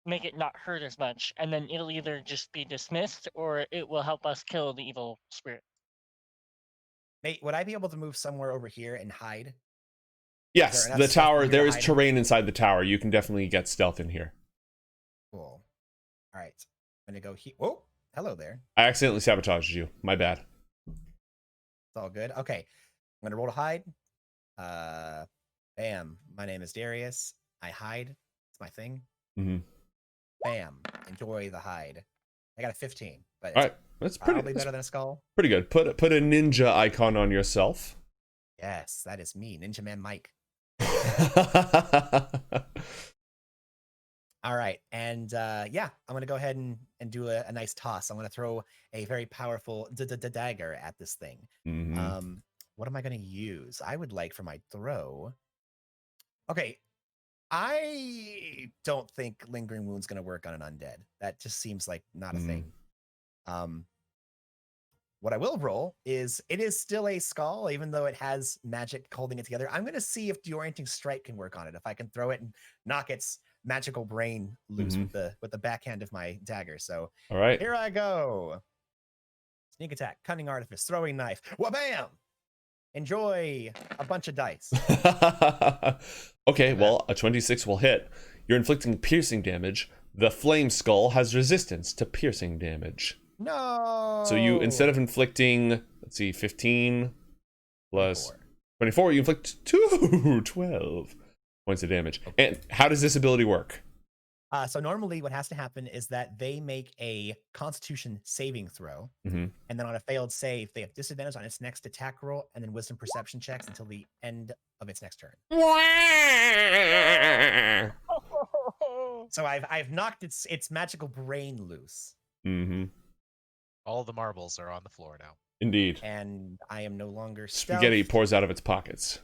C: make it not hurt as much, and then it'll either just be dismissed or it will help us kill the evil spirit.
B: Mate, would I be able to move somewhere over here and hide?
A: Yes,
B: enough
A: the
B: stuff
A: tower,
B: in here
A: there
B: to
A: is
B: hide?
A: terrain inside the tower. You can definitely get stealth in here.
B: Cool. All right. I'm going to go here. Whoa. Hello there.
A: I accidentally sabotaged you. My bad.
B: It's all good. Okay. I'm going to roll to hide. Bam. My name is Darius. I hide. It's my thing.
A: Mm-hmm.
B: Bam. Enjoy the hide. I got a 15, but
A: All
B: it's
A: right, that's
B: probably
A: pretty,
B: better than a skull.
A: pretty good. Put a ninja icon on yourself.
B: Yes, that is me, Ninja Man Mike. All right, and yeah, I'm gonna go ahead and do a nice toss. I'm gonna throw a very powerful dagger at this thing.
A: Mhm.
B: What am I gonna use? I would like for my throw. Okay, I don't think lingering wound's gonna work on an undead. That just seems like not a thing. What I will roll is it is still a skull, even though it has magic holding it together. I'm gonna see if Deorienting Strike can work on it. If I can throw it and knock its magical brain loose with the backhand of my dagger. So
A: All right.
B: here I go. Sneak attack, cunning artifice, throwing knife. Wha-bam! Enjoy a bunch of dice.
A: Okay, well, a 26 will hit. You're inflicting piercing damage. The flame skull has resistance to piercing damage.
B: No.
A: So you, instead of inflicting, let's see, 15 plus
B: 4.
A: 24, you inflict 12 points of damage. And how does this ability work?
B: So normally what has to happen is that they make a Constitution saving throw,
A: Mhm.
B: and then on a failed save, they have disadvantage on its next attack roll, and then Wisdom Perception checks until the end of its next turn. So I've knocked its magical brain loose.
A: Mm-hmm.
D: All the marbles are on the floor now.
A: Indeed.
B: And I am no longer
A: Spaghetti
B: stealthed.
A: pours out of its pockets.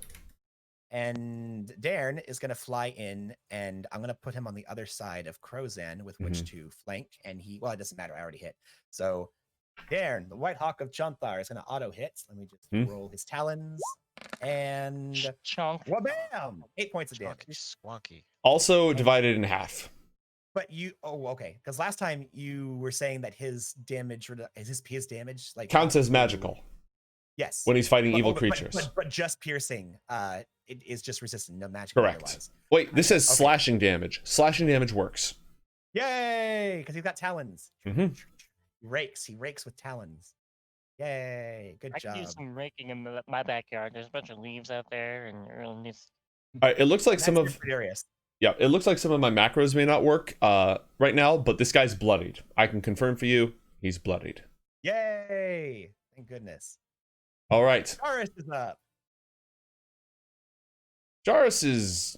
B: And Darren is going to fly in, and I'm going to put him on the other side of Crozan with which to flank. And well, it doesn't matter. I already hit. So Darren, the White Hawk of Chonthar, is going to auto hit. Let me just roll his talons. And
C: Chunk.
B: wha-bam! 8 points of damage.
D: Squonky.
A: Also divided in half.
B: But okay. Because last time you were saying that his damage, his damage, like
A: Counts as magical
B: yes,
A: when he's fighting evil
B: but
A: creatures.
B: but just piercing, it is just resistant, no magic.
A: Correct.
B: Otherwise.
A: Wait, this says
B: Okay.
A: slashing damage. Slashing damage works.
B: Yay! Because he's got talons.
A: Mm-hmm.
B: He rakes with talons. Yay! Good
C: I
B: job.
C: could use some raking in my backyard. There's a bunch of leaves out there, and it really needs.
A: All right, it looks like
B: And
A: some
B: that's
A: of
B: good for Darius.
A: it looks like some of my macros may not work right now, but this guy's bloodied. I can confirm for you, he's bloodied.
B: Yay! Thank goodness.
A: All right,
B: Taurus is up.
A: Jarus is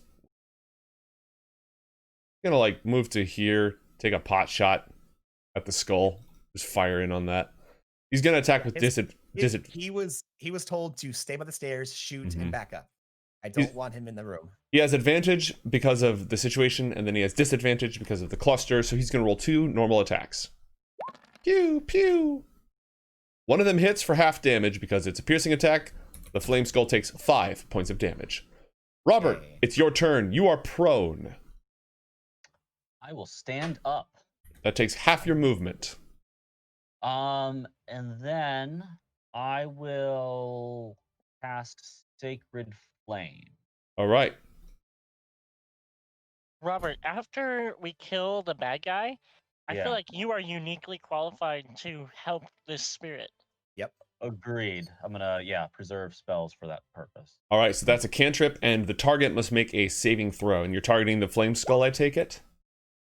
A: gonna like move to here, take a pot shot at the skull, just fire in on that. He's gonna attack with
B: He was told to stay by the stairs, shoot,
A: Mhm.
B: and back up. I don't want him in the room.
A: He has advantage because of the situation, and then he has disadvantage because of the cluster, so he's gonna roll 2 normal attacks. Pew pew. One of them hits for half damage because it's a piercing attack. The flame skull takes 5 points of damage. Robert,
B: Okay.
A: it's your turn. You are prone.
E: I will stand up.
A: That takes half your movement.
E: And then I will cast Sacred Flame.
A: All right.
C: Robert, after we kill the bad guy, I
E: Yeah.
C: feel like you are uniquely qualified to help this spirit.
E: Agreed. I'm gonna preserve spells for that purpose.
A: All right, so that's a cantrip, and the target must make a saving throw. And you're targeting the flame skull, I take it?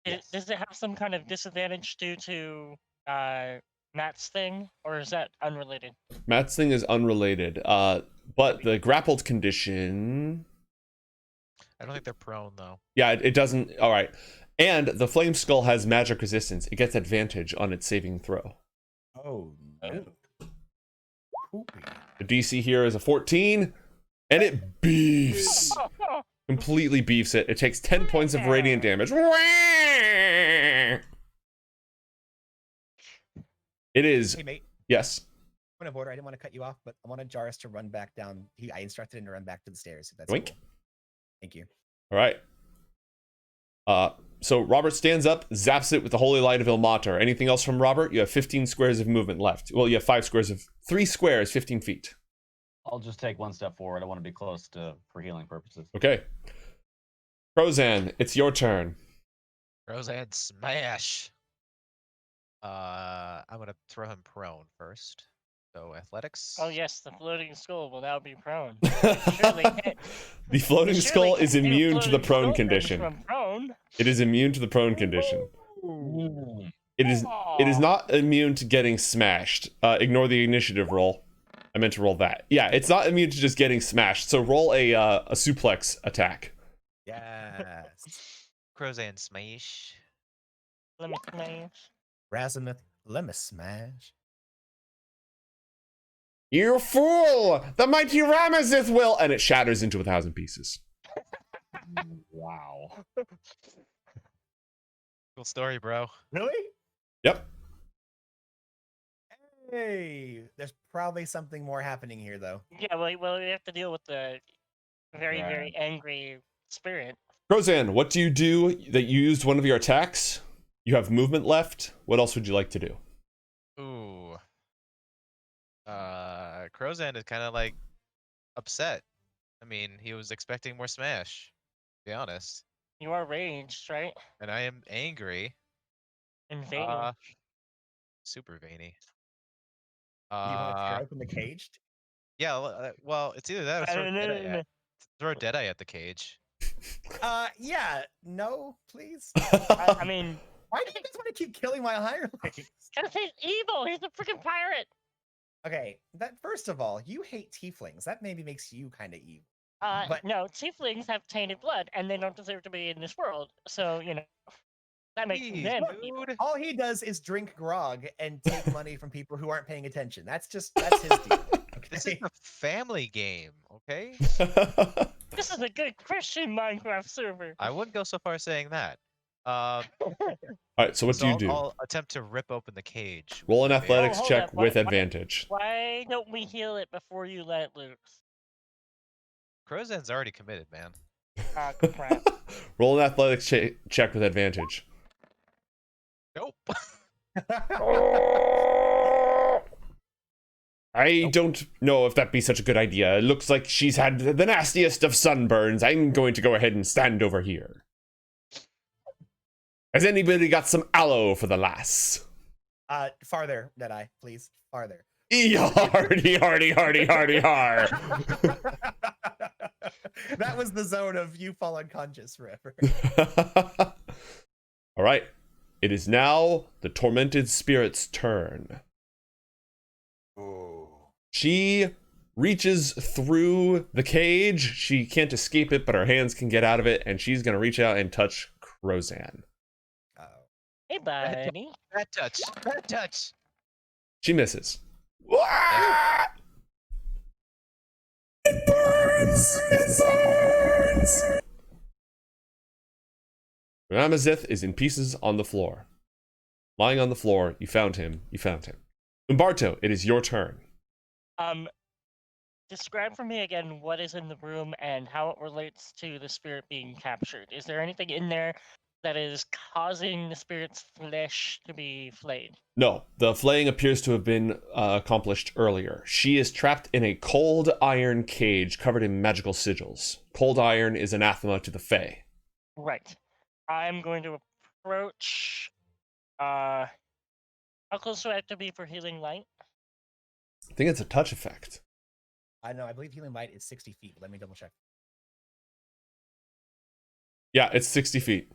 E: Yes.
C: Does it have some kind of disadvantage due to Matt's thing, or is that unrelated?
A: Matt's thing is unrelated, but the grappled condition...
D: I don't think they're prone though.
A: Yeah, it doesn't... All right. And the flame skull has magic resistance. It gets advantage on its saving throw.
B: Oh no.
A: The DC here is a 14, and it beefs. Completely beefs it. It takes 10 points of radiant damage. It is...
B: Hey mate,
A: Yes.
B: point of order. I didn't want to cut you off, but I wanted Jarus to run back down. I instructed him to run back to the stairs. If that's
A: Yoink.
B: cool. Thank you.
A: All right. So Robert stands up, zaps it with the Holy Light of Ilmater. Anything else from Robert? You have 15 squares of movement left. Well, you have 3 squares, 15 feet.
E: I'll just take one step forward. I want to be close for healing purposes.
A: Okay. Crozan, it's your turn.
D: Roseanne smash. I'm gonna throw him prone first. So athletics.
C: Oh yes, the floating skull will now be prone.
A: The floating skull is immune to the prone condition.
C: From prone.
A: It is immune to the prone condition. It is not immune to getting smashed. Ignore the initiative roll. I meant to roll that. Yeah, it's not immune to just getting smashed. So roll a suplex attack.
B: Yes.
D: Crozan smash.
C: Let me smash.
B: Razimuth, let me smash.
A: You fool! The mighty Ramazith will... And it shatters into 1,000 pieces.
E: Wow.
D: Cool story, bro.
B: Really?
A: Yep.
B: Hey, there's probably something more happening here, though.
C: Yeah, well, we have to deal with the very,
E: Right.
C: very angry spirit.
A: Crozan, what do you do that you used one of your attacks? You have movement left. What else would you like to do?
D: Ooh. Crozan is kind of like upset. I mean, he was expecting more smash, to be honest.
C: You are raged, right?
D: And I am angry.
C: And veiny.
D: Super veiny.
B: Do you want to tear open the cage?
D: Yeah, well, it's either that or throw Deadeye at the cage.
B: Yeah, no, please.
C: I mean,
B: Why do you guys want to keep killing my hirelings?
C: because he's evil. He's a freaking pirate.
B: Okay, that first of all, you hate tieflings. That maybe makes you kind of evil. But-
C: No, tieflings have tainted blood, and they don't deserve to be in this world. So, That makes
D: Jeez,
C: them evil.
D: dude.
B: All he does is drink grog and take money from people who aren't paying attention. That's his deal.
D: This is
B: Okay?
D: a family game, okay?
C: This is a good Christian Minecraft server.
D: I wouldn't go so far as saying that.
A: All right, so what do you do?
D: I'll attempt to rip open the cage.
A: Roll an
D: with the
A: athletics
C: hold
A: check
C: up,
A: with
C: what-
A: advantage.
C: Why don't we heal it before you let it loose?
D: Crozan's already committed, man.
C: Ah, crap.
A: Roll an athletics check with advantage.
D: Nope.
A: I don't know if that'd be such a good idea. It looks like she's had the nastiest of sunburns. I'm going to go ahead and stand over here. Has anybody got some aloe for the lass?
B: Farther, Deadeye, please. Farther.
A: Hardy, hardy, hardy, hardy, har.
B: That was the zone of you fall unconscious forever.
A: All right. It is now the tormented spirit's turn. She reaches through the cage. She can't escape it, but her hands can get out of it, and she's going to reach out and touch Crozan.
C: Hey, buddy.
D: Bad touch. Bad touch.
A: She misses.
G: It burns! It burns!
A: Ramazith is in pieces on the floor. Lying on the floor, you found him. You found him. Umberto, it is your turn.
C: Describe for me again what is in the room and how it relates to the spirit being captured. Is there anything in there that is causing the spirit's flesh to be flayed?
A: No, the flaying appears to have been accomplished earlier. She is trapped in a cold iron cage covered in magical sigils. Cold iron is anathema to the Fae.
C: Right. I'm going to approach. How close do I have to be for healing light?
A: I think it's a touch effect.
B: I know, I believe healing light is 60 feet. Let me double check.
A: Yeah, it's 60 feet.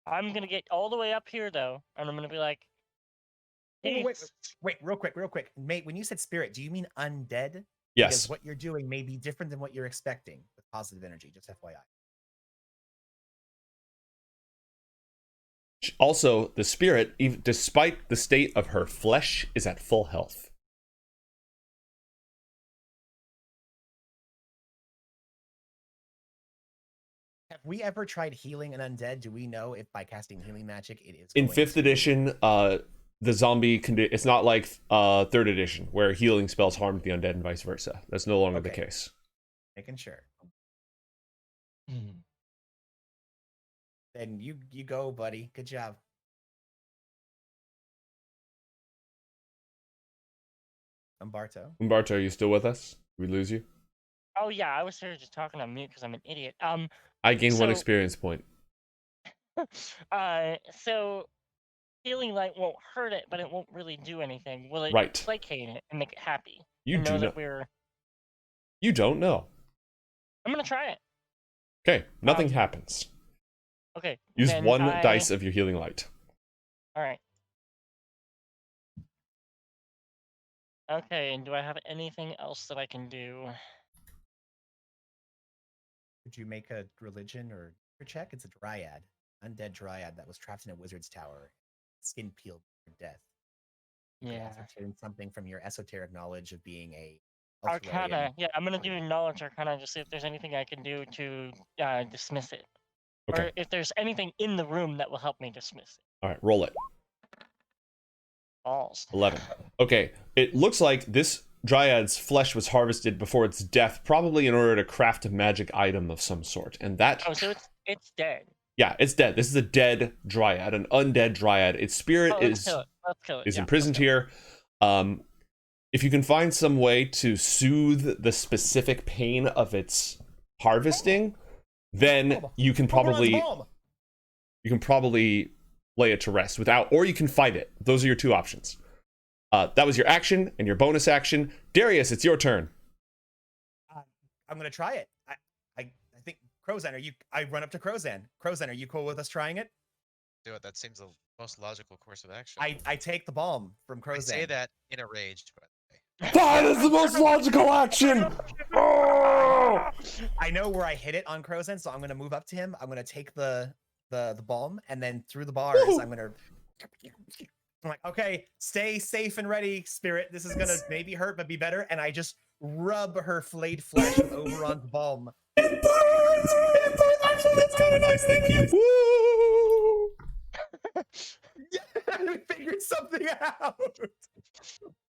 C: I'm gonna get all the way up here though, and I'm gonna be like,
B: Wait,
C: "Peace."
B: wait, real quick. Mate, when you said spirit, do you mean undead?
A: Yes.
B: Because what you're doing may be different than what you're expecting with positive energy, just FYI.
A: Also, the spirit, despite the state of her flesh, is at full health.
B: Have we ever tried healing an undead? Do we know if by casting healing magic it is
A: In
B: going
A: 5th
B: to-
A: edition, the zombie it's not like 3rd edition where healing spells harm the undead and vice versa. That's no longer the
B: Okay.
A: case.
B: Making sure. Then you go, buddy. Good job. Umberto.
A: Umberto, are you still with us? Did we lose you?
C: Oh yeah, I was here just talking on mute because I'm an idiot.
A: I gained one
C: So-
A: experience point.
C: So healing light won't hurt it, but it won't really do anything. Will it
A: Right.
C: placate it and make it happy?
A: You
C: And
A: do
C: know
A: not.
C: that we're.
A: You don't know.
C: I'm gonna try it.
A: Okay, nothing
C: Um,
A: happens.
C: Okay.
A: Use
C: then
A: one
C: I-
A: dice of your healing light.
C: All right. Okay, and do I have anything else that I can do?
B: Could you make a religion or check? It's a dryad. Undead dryad that was trapped in a wizard's tower. Skin peeled for death. You could
C: Yeah.
B: ascertain something from your esoteric knowledge of being a
C: Arcana. Yeah, I'm gonna do knowledge arcana to see if there's anything I can do to dismiss it.
A: Okay.
C: Or if there's anything in the room that will help me dismiss it.
A: All right, roll it.
C: Balls.
A: 11. Okay, it looks like this dryad's flesh was harvested before its death, probably in order to craft a magic item of some sort. And that,
C: Oh, so it's dead.
A: yeah, it's dead. This is a dead dryad, an undead dryad. Its spirit
C: Oh, let's
A: is
C: kill it. Let's kill it.
A: is
C: Yeah,
A: imprisoned here. If you can find some way to soothe the specific pain of its harvesting, then you can probably lay it to rest without, or you can fight it. Those are your two options. That was your action and your bonus action. Darius, it's your turn.
B: I'm gonna try it. I think Crozan, I run up to Crozan. Crozan, are you cool with us trying it?
D: Do it. That seems the most logical course of action.
B: I take the balm from Crozan.
D: I say that in a rage, by the way.
A: That is the most logical action. Oh!
B: I know where I hit it on Crozan, so I'm gonna move up to him. I'm gonna take the the balm, and then through the bars, I'm like, okay, stay safe and ready, spirit. This is gonna maybe hurt, but be better. And I just rub her flayed flesh with Oberon's balm.
G: It burns! It burns! Actually, that's kind of nice, thank you.
A: Woo!
B: Yeah, we figured something out.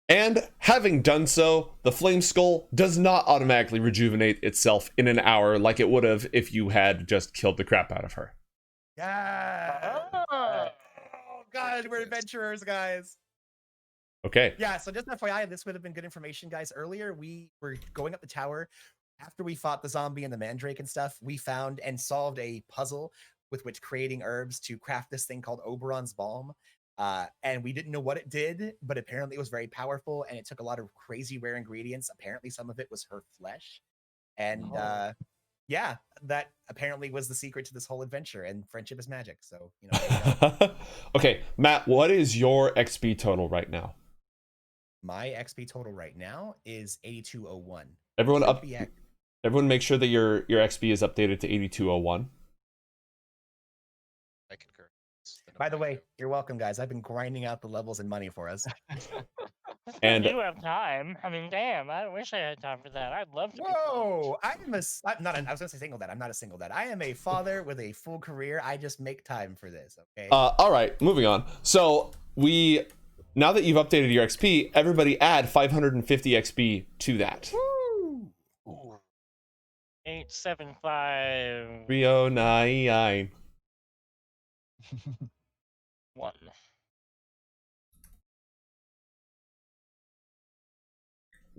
A: And having done so, the flame skull does not automatically rejuvenate itself in an hour like it would have if you had just killed the crap out of her.
B: Yeah. Oh god, we're adventurers, guys.
A: Okay.
B: Yeah, so just FYI, this would have been good information, guys. Earlier, we were going up the tower. After we fought the zombie and the mandrake and stuff, we found and solved a puzzle with which creating herbs to craft this thing called Oberon's Balm. And we didn't know what it did, but apparently it was very powerful, and it took a lot of crazy rare ingredients. Apparently some of it was her flesh. And yeah, that apparently was the secret to this whole adventure, and friendship is magic. So, you know.
A: Okay, Matt, what is your XP total right now?
B: My XP total right now is 8201.
A: Everyone make sure that your XP is updated to 8201.
D: I concur.
B: By the way, you're welcome, guys. I've been grinding out the levels and money for us.
A: And
C: you have time. I mean, damn, I wish I had time for that. I'd love to.
B: Whoa! I was gonna say single dad. I'm not a single dad. I am a father with a full career. I just make time for this. Okay.
A: all right, moving on. So now that you've updated your XP, everybody add 550 XP to that.
B: Woo!
C: 875
A: 3099.
C: 1.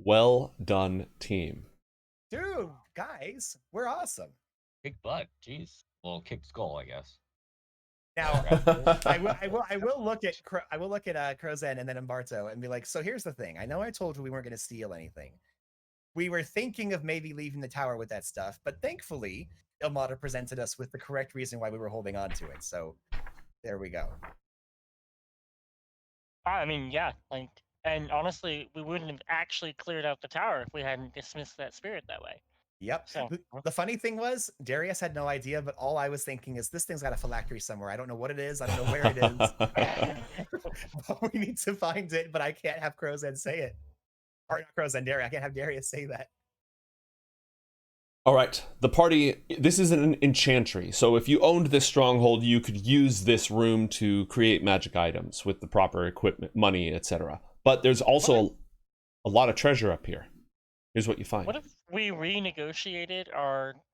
A: Well done, team.
B: Dude, guys, we're awesome.
E: Kick butt. Jeez. Well, kick skull, I guess.
B: Now, I will look at Crozen and then Umberto and be like, so here's the thing. I know I told you we weren't going to steal anything. We were thinking of maybe leaving the tower with that stuff, but thankfully, Ilmater presented us with the correct reason why we were holding on to it. So there we go.
C: I mean, yeah, like, and honestly, we wouldn't have actually cleared out the tower if we hadn't dismissed that spirit that way.
B: Yep.
C: So,
B: the funny thing was, Darius had no idea, but all I was thinking is this thing's got a phylactery somewhere. I don't know what it is. I don't know where it is. But we need to find it, but I can't have Crozen say it. Or not Crozen, Darius. I can't have Darius say that.
A: All right, the party, this is an enchantry. So if you owned this stronghold, you could use this room to create magic items with the proper equipment, money, etc. But there's also a lot of treasure up here. Here's what you find.
C: what if we renegotiated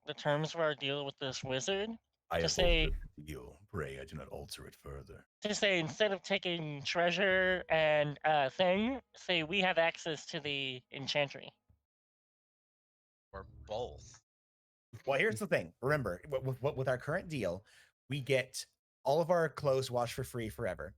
C: the terms of our deal with this wizard?
H: I
C: To
H: have
C: say-
H: altered the deal. Pray I do not alter it further.
C: To say, instead of taking treasure and thing, say we have access to the enchantry.
D: Or both.
B: Well, here's the thing. Remember, with our current deal, we get all of our clothes washed for free forever.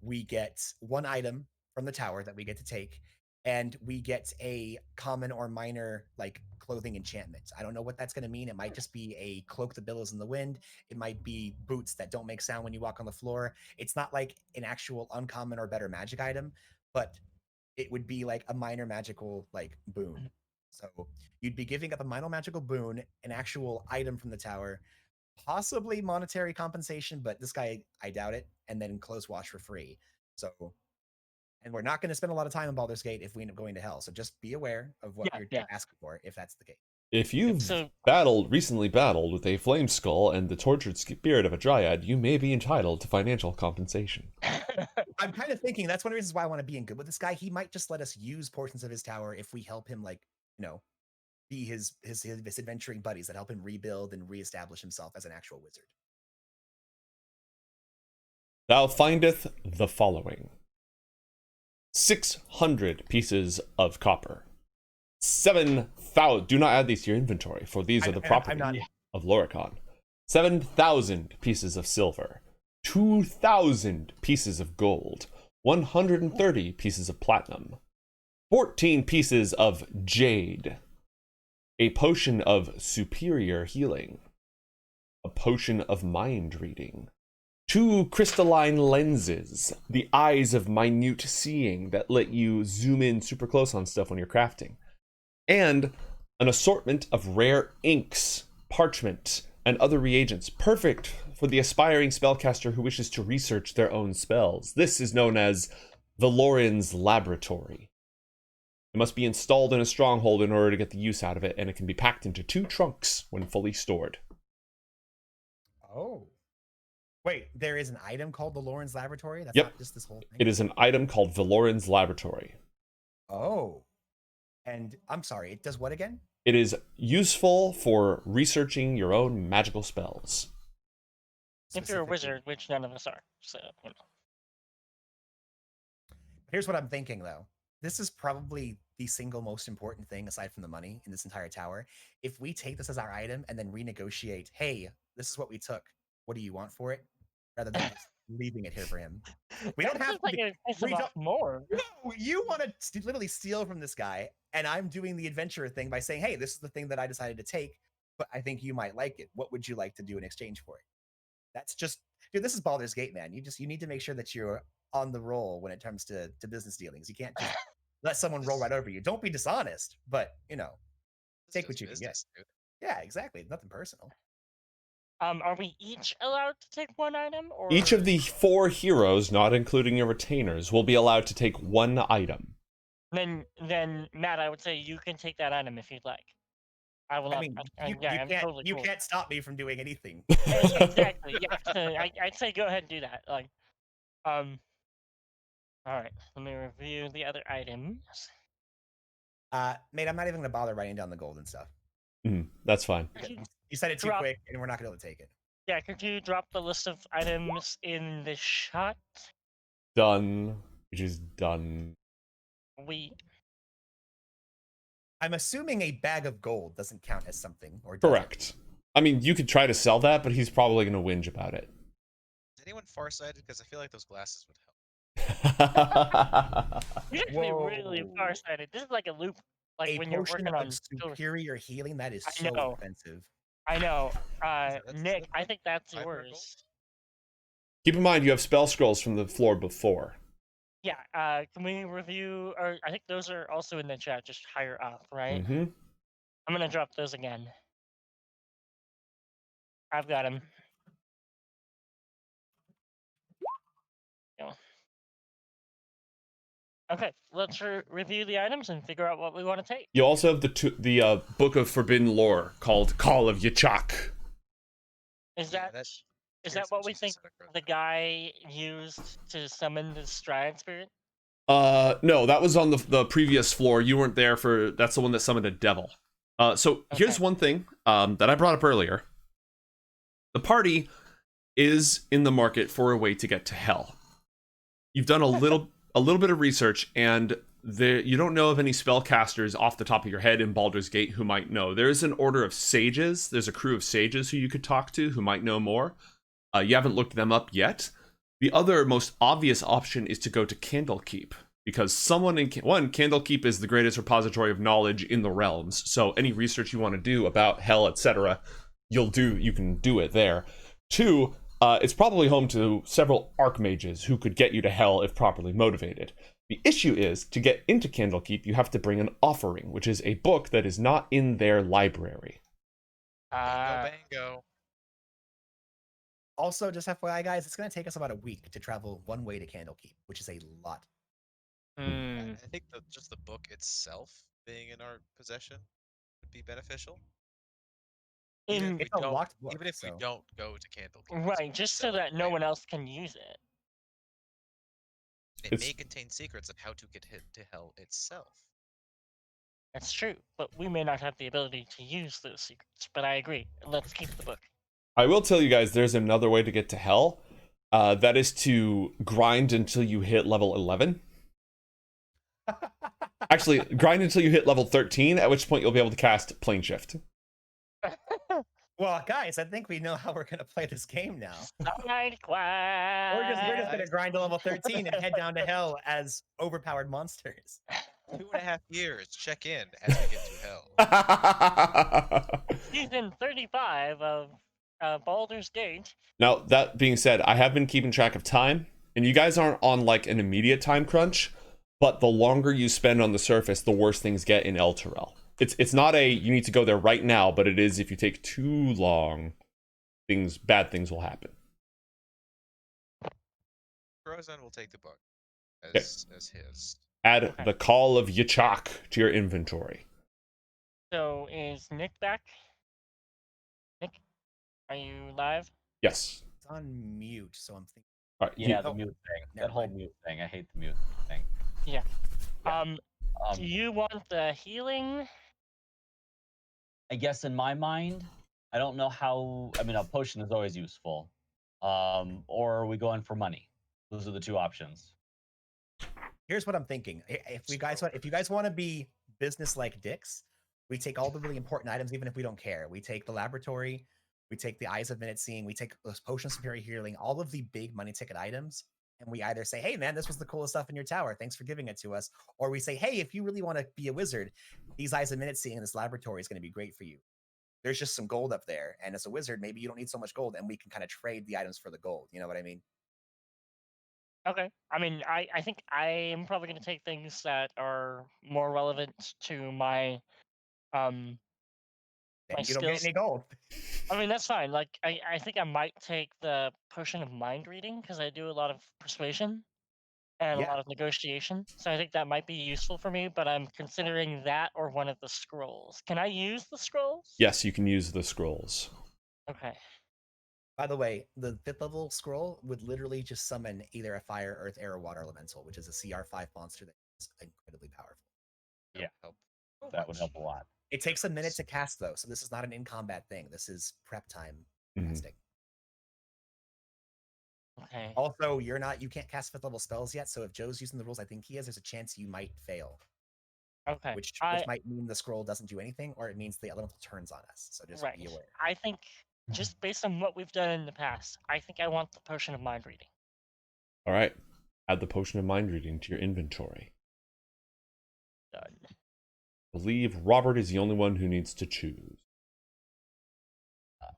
B: We get one item from the tower that we get to take, and we get a common or minor like clothing enchantment. I don't know what that's going to mean. It might just be a cloak that billows in the wind. It might be boots that don't make sound when you walk on the floor. It's not like an actual uncommon or better magic item, but it would be like a minor magical like boon. So you'd be giving up a minor magical boon, an actual item from the tower, possibly monetary compensation, but this guy, I doubt it, and then clothes wash for free. So, and we're not going to spend a lot of time in Baldur's Gate if we end up going to hell. So just be aware of what you're asking for if that's the case.
A: If you've
C: So-
A: recently battled with a flame skull and the tortured spirit of a dryad, you may be entitled to financial compensation.
B: I'm kind of thinking that's one of the reasons why I want to be in good with this guy. He might just let us use portions of his tower if we help him, like, you know, be his adventuring buddies that help him rebuild and reestablish himself as an actual wizard.
A: Thou findeth the following: 600 pieces of copper, 7,000. Do not add these to your inventory, for these are the property of Loricon. 7,000 pieces of silver, 2,000 pieces of gold, 130 pieces of platinum, 14 pieces of jade, a potion of superior healing, a potion of mind reading, 2 crystalline lenses, the eyes of minute seeing that let you zoom in super close on stuff when you're crafting, and an assortment of rare inks, parchment, and other reagents, perfect for the aspiring spellcaster who wishes to research their own spells. This is known as Valoran's Laboratory. It must be installed in a stronghold in order to get the use out of it, and it can be packed into 2 trunks when fully stored.
B: Oh. Wait, there is an item called the Lauren's Laboratory? That's
A: Yep.
B: not just this whole thing?
A: It is an item called Valoran's Laboratory.
B: Oh. And I'm sorry, it does what again?
A: It is useful for researching your own magical spells.
C: If you're a
B: Specifically.
C: wizard, which none of us are, so you know.
B: Here's what I'm thinking, though. This is probably the single most important thing, aside from the money, in this entire tower. If we take this as our item and then renegotiate, hey, this is what we took. What do you want for it? Rather than just leaving it here for him. We don't
C: That
B: have
C: seems like
B: to.
C: it piss
B: we
C: him off
B: don't-
C: more.
B: No, you want to literally steal from this guy, and I'm doing the adventurer thing by saying, hey, this is the thing that I decided to take, but I think you might like it. What would you like to do in exchange for it? That's just, dude, this is Baldur's Gate, man. You need to make sure that you're on the roll when it comes to business dealings. You can't just let someone roll right over you. Don't be dishonest, but
D: It's
B: take
D: just
B: what you can get.
D: business, dude.
B: Yeah, exactly. Nothing personal.
C: Are we each allowed to take one item, or
A: Each of the 4 heroes, not including your retainers, will be allowed to take 1 item.
C: Then Matt, I would say you can take that item if you'd like. I will
B: I
C: not.
B: mean,
C: I'm totally
B: you
C: cool.
B: can't stop me from doing anything.
C: Exactly. Yeah. So I'd say go ahead and do that. Like, all right. Let me review the other items.
B: Mate, I'm not even gonna bother writing down the gold and stuff.
A: That's fine.
B: You said it too
C: Drop-
B: quick, and we're not gonna be able to take it.
C: Yeah, could you drop the list of items in the shot?
A: Done. Which is done.
B: I'm assuming a bag of gold doesn't count as something, or does it?
A: Correct. I mean, you could try to sell that, but he's probably going to whinge about it.
D: Is anyone farsighted? Because I feel like those glasses would help.
C: You're actually really
B: Whoa.
C: farsighted. This is like a loop, like
B: A
C: when you're
B: potion
C: working on.
B: of superior healing, that is
C: I
B: so
C: know.
B: expensive.
C: I know.
D: that's
C: Nick, I
D: like
C: think that's
D: 500 gold?
C: yours.
A: Keep in mind, you have spell scrolls from the floor before.
C: Yeah. Can we review? Or I think those are also in the chat, just higher up, right?
A: Mm-hmm.
C: I'm gonna drop those again. I've got them. Okay, let's review the items and figure out what we want to take.
A: You also have the Book of Forbidden Lore called Call of Yachak.
C: Is
D: Yeah,
C: that is
D: Here's
C: that what we
D: Jesus
C: think
D: in a grove.
C: the guy used to summon the Stride Spirit?
A: No, that was on the previous floor. You weren't there for. That's the one that summoned a devil. So here's
C: Okay.
A: one thing that I brought up earlier. The party is in the market for a way to get to hell. You've done a little bit of research, and you don't know of any spellcasters off the top of your head in Baldur's Gate who might know. There is an order of sages. There's a crew of sages who you could talk to who might know more. You haven't looked them up yet. The other most obvious option is to go to Candlekeep, because someone in Candlekeep is the greatest repository of knowledge in the realms. So any research you want to do about hell, etc., you can do it there. 2, it's probably home to several archmages who could get you to hell if properly motivated. The issue is, to get into Candlekeep, you have to bring an offering, which is a book that is not in their library.
D: Bingo, bango.
B: Also, just FYI, guys, it's going to take us about a week to travel one way to Candlekeep, which is a lot.
C: Hmm.
D: I think just the book itself being in our possession would be beneficial. Even if
B: It's
D: we
B: a
D: don't,
B: locked book,
D: even if we
B: so-
D: don't go to Candlekeep,
C: Right, just so
D: sell it
C: that no
D: later.
C: one else can use it.
D: It
A: It's-
D: may contain secrets of how to get to hell itself.
C: That's true, but we may not have the ability to use those secrets. But I agree. Let's keep the book.
A: I will tell you guys, there's another way to get to hell. That is to grind until you hit level 11. Actually, grind until you hit level 13, at which point you'll be able to cast Plane Shift.
B: Well, guys, I think we know how we're going to play this game now.
C: Alright,
B: We're just going
C: quiet.
B: to grind to level 13 and head down to hell as overpowered monsters.
D: 2.5 years. Check in as we get to hell.
C: Season 35 of Baldur's Gate.
A: Now, that being said, I have been keeping track of time, and you guys aren't on like an immediate time crunch, but the longer you spend on the surface, the worse things get in Elturel. It's not a you need to go there right now, but it is if you take too long, bad things will happen.
D: Frozone will take the book
A: Okay.
D: as his.
A: Add
C: Okay.
A: the Call of Yachak to your inventory.
C: So is Nick back? Nick, are you live?
A: Yes.
B: It's on mute, so I'm thinking.
A: All right.
E: Yeah,
A: You,
E: the
B: Oh,
E: mute thing.
B: never
E: That whole
B: mind.
E: mute thing. I hate the mute thing.
C: Yeah.
E: Yeah.
C: Do you want the healing?
E: I guess in my mind, I don't know how. I mean, a potion is always useful. Or are we going for money? Those are the two options.
B: Here's what I'm thinking. If you guys want to be business like dicks, we take all the really important items, even if we don't care. We take the laboratory, we take the Eyes of Minute Seeing, we take those Potion of Superior Healing, all of the big money ticket items, and we either say, "Hey, man, this was the coolest stuff in your tower. Thanks for giving it to us," or we say, "Hey, if you really want to be a wizard, these Eyes of Minute Seeing in this laboratory is going to be great for you. There's just some gold up there, and as a wizard, maybe you don't need so much gold, and we can kind of trade the items for the gold." You know what I mean?
C: Okay. I mean, I think I am probably going to take things that are more relevant to my
B: Then
C: my
B: you don't get
C: skills.
B: any gold.
C: I mean, that's fine. Like, I think I might take the potion of mind reading because I do a lot of persuasion and a
B: Yeah.
C: lot of negotiation. So I think that might be useful for me, but I'm considering that or one of the scrolls. Can I use the scrolls?
A: yes, you can use the scrolls.
C: Okay.
B: By the way, the 5th level scroll would literally just summon either a fire, earth, air, or water elemental, which is a CR5 monster that is incredibly powerful.
E: Yeah,
D: Help.
E: that would help a lot.
B: It takes a minute to cast, though, so this is not an in-combat thing. This is prep time
A: Mhm.
B: casting.
C: Okay.
B: Also, you can't cast 5th level spells yet, so if Joe's using the rules I think he is, there's a chance you might fail,
C: Okay.
B: which
C: I
B: might mean the scroll doesn't do anything, or it means the elemental turns on us. So just
C: right.
B: be aware.
C: I think just based on what we've done in the past, I think I want the potion of mind reading.
A: All right. Add the Potion of Mind Reading to your inventory.
C: Done.
A: I believe Robert is the only one who needs to choose.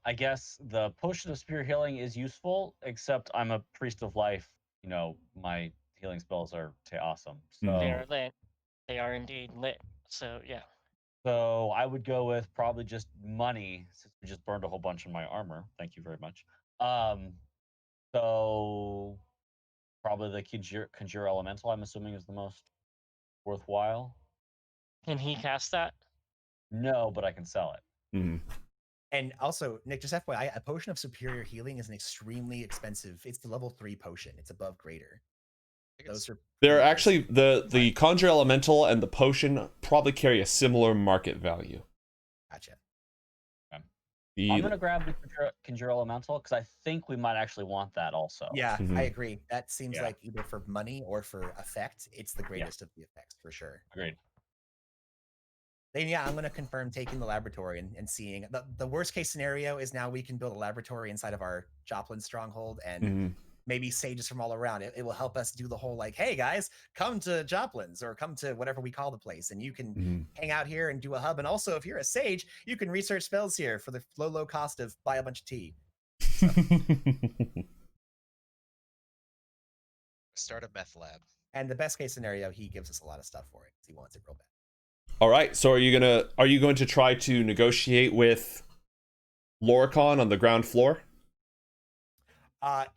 E: I guess the potion of spirit healing is useful, except I'm a priest of life. You know, my healing spells are awesome.
C: They
A: Mhm.
C: are lit. They are indeed lit. So yeah.
E: So I would go with probably just money, since we just burned a whole bunch of my armor. Thank you very much. So probably the conjure elemental. I'm assuming is the most worthwhile.
C: Can he cast that?
E: No, but I can sell it.
A: Mhm.
B: And also, Nick, just FYI, a potion of superior healing is an extremely expensive. It's the level 3 potion. It's above greater. Those are
A: They're
B: pretty
A: actually
B: expensive.
A: the Conjure Elemental and the potion probably carry a similar market value.
B: Gotcha.
E: I'm gonna grab the conjure elemental because I think we might actually want that also.
B: Yeah,
A: Mhm.
B: I agree. That seems
E: Yeah.
B: like either for money or for effect, it's the greatest of the effects for sure.
E: Agreed.
B: Then yeah, I'm going to confirm taking the laboratory and seeing the worst case scenario is now we can build a laboratory inside of our Joplin stronghold and
A: Mhm.
B: maybe sages from all around. It will help us do the whole like, hey guys, come to Joplin's or come to whatever we call the place, and you can
A: Mhm.
B: hang out here and do a hub. And also, if you're a sage, you can research spells here for the low cost of buy a bunch of tea.
D: Start a meth lab.
B: And the best case scenario, he gives us a lot of stuff for it because he wants it real bad.
A: All right. So are you going to try to negotiate with Loricon on the ground floor?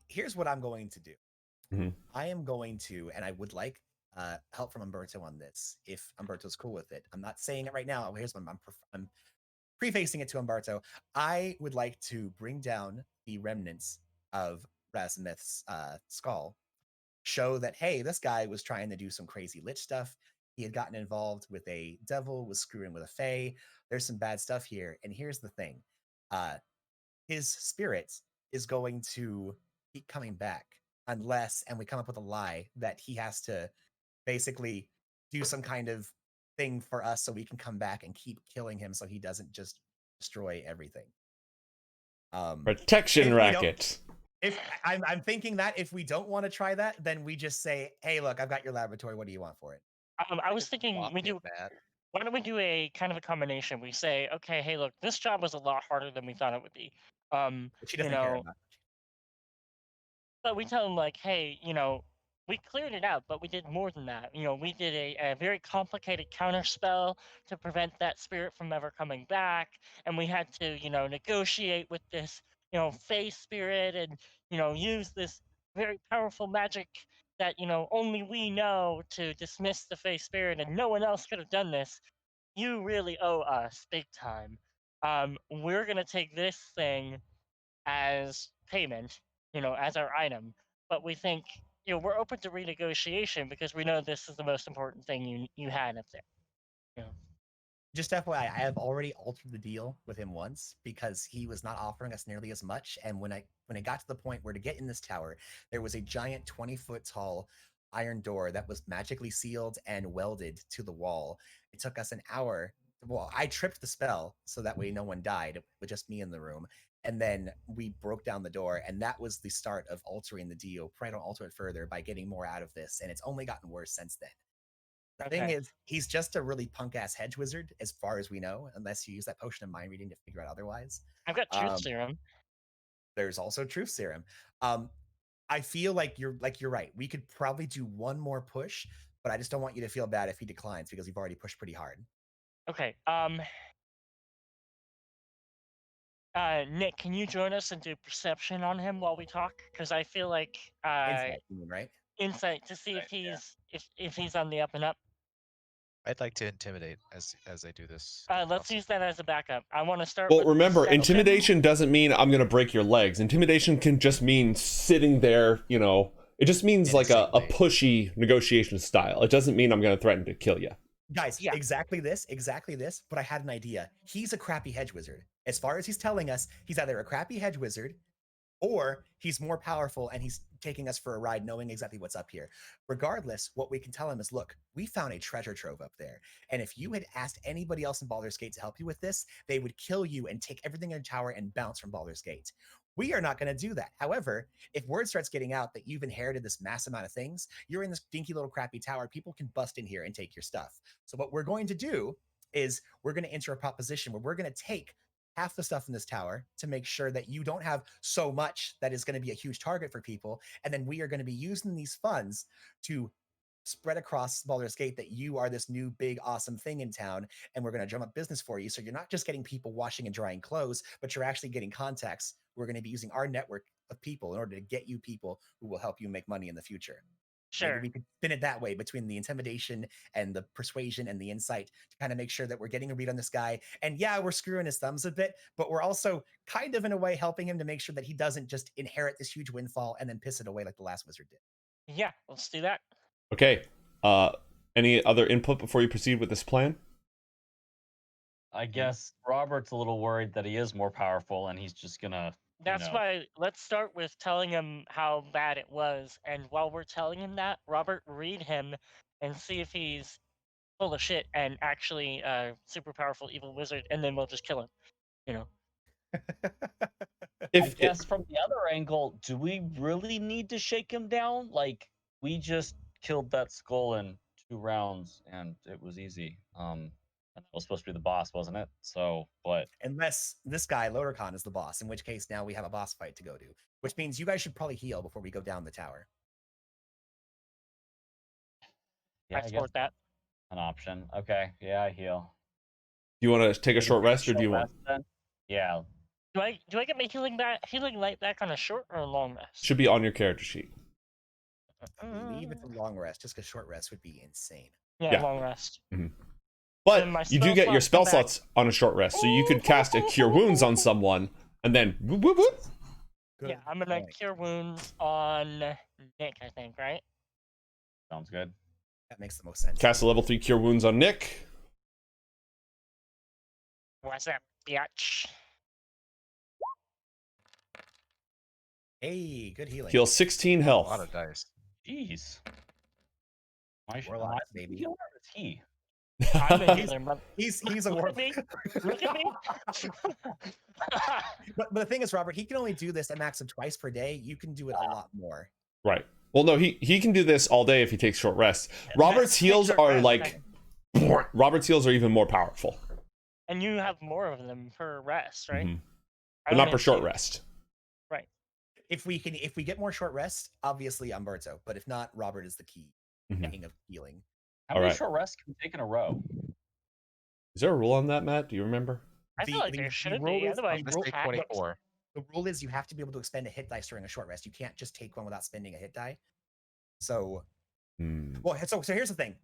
B: Here's what I'm going to do.
A: Mhm.
B: I am going to, and I would like help from Umberto on this, if Umberto's cool with it. I'm not saying it right now. Here's what I'm prefacing it to Umberto. I would like to bring down the remnants of Razmith's skull, show that, hey, this guy was trying to do some crazy lich stuff. He had gotten involved with a devil, was screwing with a fae. There's some bad stuff here. And here's the thing. His spirit is going to keep coming back unless, and we come up with a lie that he has to basically do some kind of thing for us so we can come back and keep killing him so he doesn't just destroy everything.
A: Protection
B: if we don't-
A: racket.
B: If I'm thinking that if we don't want to try that, then we just say, hey, look, I've got your laboratory. What do you want for it?
C: I was thinking we do. Why don't we do a kind of a combination? We say, okay, hey, look, this job was a lot harder than we thought it would be.
B: Which he doesn't care about.
C: But we tell him like, hey, we cleared it out, but we did more than that. We did a very complicated counter spell to prevent that spirit from ever coming back, and we had to, negotiate with this Fey spirit and use this very powerful magic that only we know to dismiss the Fey spirit, and no one else could have done this. You really owe us big time. We're gonna take this thing as payment, as our item, but we think we're open to renegotiation because we know this is the most important thing you had up there. You know.
B: Just FYI, I have already altered the deal with him once because he was not offering us nearly as much. And when it got to the point where to get in this tower, there was a giant 20-foot tall iron door that was magically sealed and welded to the wall. It took us an hour. Well, I tripped the spell so that way no one died with just me in the room. And then we broke down the door, and that was the start of altering the deal. Probably don't alter it further by getting more out of this, and it's only gotten worse since then. The thing is, he's just a really punk-ass hedge wizard, as far as we know, unless you use that potion of mind reading to figure out otherwise.
C: I've got truth serum.
B: There's also truth serum. I feel like you're right. We could probably do one more push, but I just don't want you to feel bad if he declines because we've already pushed pretty hard.
C: Okay. Nick, can you join us and do perception on him while we talk? Because I feel like
B: Insight, you mean, right?
C: Insight to see if he's on the up and up.
D: I'd like to intimidate as I do this.
C: Let's use that as a backup. I want to start.
A: Well,
C: with
A: remember,
C: perception.
A: intimidation doesn't mean I'm going to break your legs. Intimidation can just mean sitting there, It just means like a pushy negotiation style. It doesn't mean I'm going to threaten to kill you.
B: Guys, exactly this, but I had an idea. He's a crappy hedge wizard. As far as he's telling us, he's either a crappy hedge wizard or he's more powerful and he's taking us for a ride knowing exactly what's up here. Regardless, what we can tell him is, look, we found a treasure trove up there. And if you had asked anybody else in Baldur's Gate to help you with this, they would kill you and take everything in the tower and bounce from Baldur's Gate. We are not going to do that. However, if word starts getting out that you've inherited this mass amount of things, you're in this dinky little crappy tower, people can bust in here and take your stuff. So what we're going to do is we're going to enter a proposition where we're going to take half the stuff in this tower to make sure that you don't have so much that is going to be a huge target for people. And then we are going to be using these funds to spread across Baldur's Gate that you are this new big awesome thing in town, and we're going to drum up business for you. So you're not just getting people washing and drying clothes, but you're actually getting contacts. We're going to be using our network of people in order to get you people who will help you make money in the future.
C: Sure.
B: Maybe we could spin it that way between the intimidation and the persuasion and the insight to kind of make sure that we're getting a read on this guy. And yeah, we're screwing his thumbs a bit, but we're also kind of in a way helping him to make sure that he doesn't just inherit this huge windfall and then piss it away like the last wizard did.
C: Yeah, let's do that.
A: Okay. Any other input before you proceed with this plan?
E: I guess Robert's a little worried that he is more powerful and he's just gonna.
C: That's why let's start with telling him how bad it was. And while we're telling him that, Robert, read him and see if he's full of shit and actually a super powerful evil wizard, and then we'll just kill him.
E: I guess from the other angle, do we really need to shake him down? Like, we just killed that skull in 2 rounds and it was easy. And that was supposed to be the boss, wasn't it? So, but
B: unless this guy Lodercon is the boss, in which case now we have a boss fight to go to, which means you guys should probably heal before we go down the tower.
E: yeah,
C: I support that.
E: An option. Okay, yeah, I heal.
A: Do you want to take a short rest, or do you want?
E: Then? Yeah.
C: Do I get my healing light back on a short or a long rest?
A: Should be on your character sheet.
B: I believe it's a long rest, just because short rest would be insane.
C: Yeah, long rest.
A: Mm-hmm. But you do get your spell slots on a short rest, so you could cast a Cure Wounds on someone, and then whoop, whoop, whoop.
C: Yeah, I'm gonna Cure Wounds on Nick, I think, right?
E: Sounds good.
B: That makes the most sense.
A: Cast a level 3 Cure Wounds on Nick.
C: What's up, bitch?
B: Hey, good healing.
A: Heal 16 health.
D: A lot of dice.
E: Jeez.
B: Warlock, baby.
E: Healer is he?
C: I'm a healer, but
B: He's a warlock.
C: Look at me.
B: But the thing is, Robert, he can only do this at max of twice per day. You can do it a lot more.
A: Right. Well, no, he can do this all day if he takes short rests. Robert's heals are like... Robert's heals are even more powerful.
C: And you have more of them per rest, right?
A: Mm-hmm. But not per short rest.
B: Right. If we get more short rests, obviously Umberto. But if not, Robert is the key king of healing.
E: How many short rests can we take in a row?
A: Is there a rule on that, Matt? Do you remember?
C: I feel like there should be. Otherwise,
D: let's say 24.
B: The rule is you have to be able to expend a hit dice during a short rest. You can't just take one without spending a hit die. So, well, so here's the thing.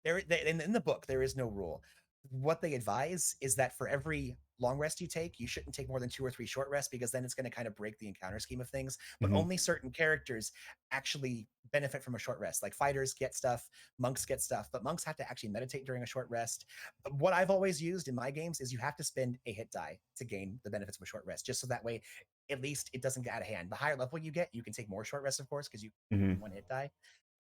B: In the book, there is no rule. What they advise is that for every long rest you take, you shouldn't take more than 2 or 3 short rests, because then it's going to kind of break the encounter scheme of things. But only certain characters actually benefit from a short rest. Like fighters get stuff, monks get stuff, but monks have to actually meditate during a short rest. What I've always used in my games is you have to spend a hit die to gain the benefits of a short rest, just so that way at least it doesn't get out of hand. The higher level you get, you can take more short rests, of course, because you one hit die.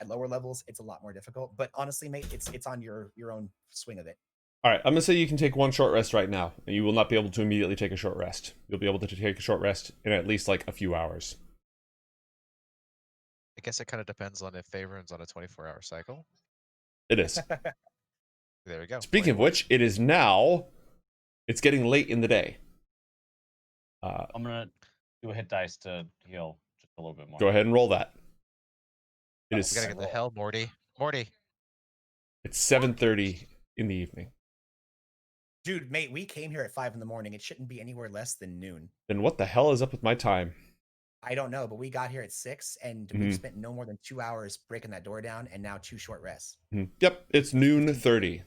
B: At lower levels, it's a lot more difficult. But honestly, mate, it's on your own swing of it.
A: All right, I'm gonna say you can take 1 short rest right now, and you will not be able to immediately take a short rest. You'll be able to take a short rest in at least like a few hours.
D: I guess it kind of depends on if Favor's on a 24-hour cycle.
A: It is.
D: There we go.
A: Speaking of which, it is now. It's getting late in the day.
E: I'm gonna do a hit dice to heal just a little bit more.
A: Go ahead and roll that. It
D: We
A: is.
D: gotta get the hell, Morty. Morty.
A: It's 7:30 in the evening.
B: Dude, mate, we came here at 5 in the morning. It shouldn't be anywhere less than noon.
A: Then what the hell is up with my time?
B: I don't know, but we got here at 6, and we've spent no more than 2 hours breaking that door down, and now 2 short rests.
A: Yep, it's noon 30.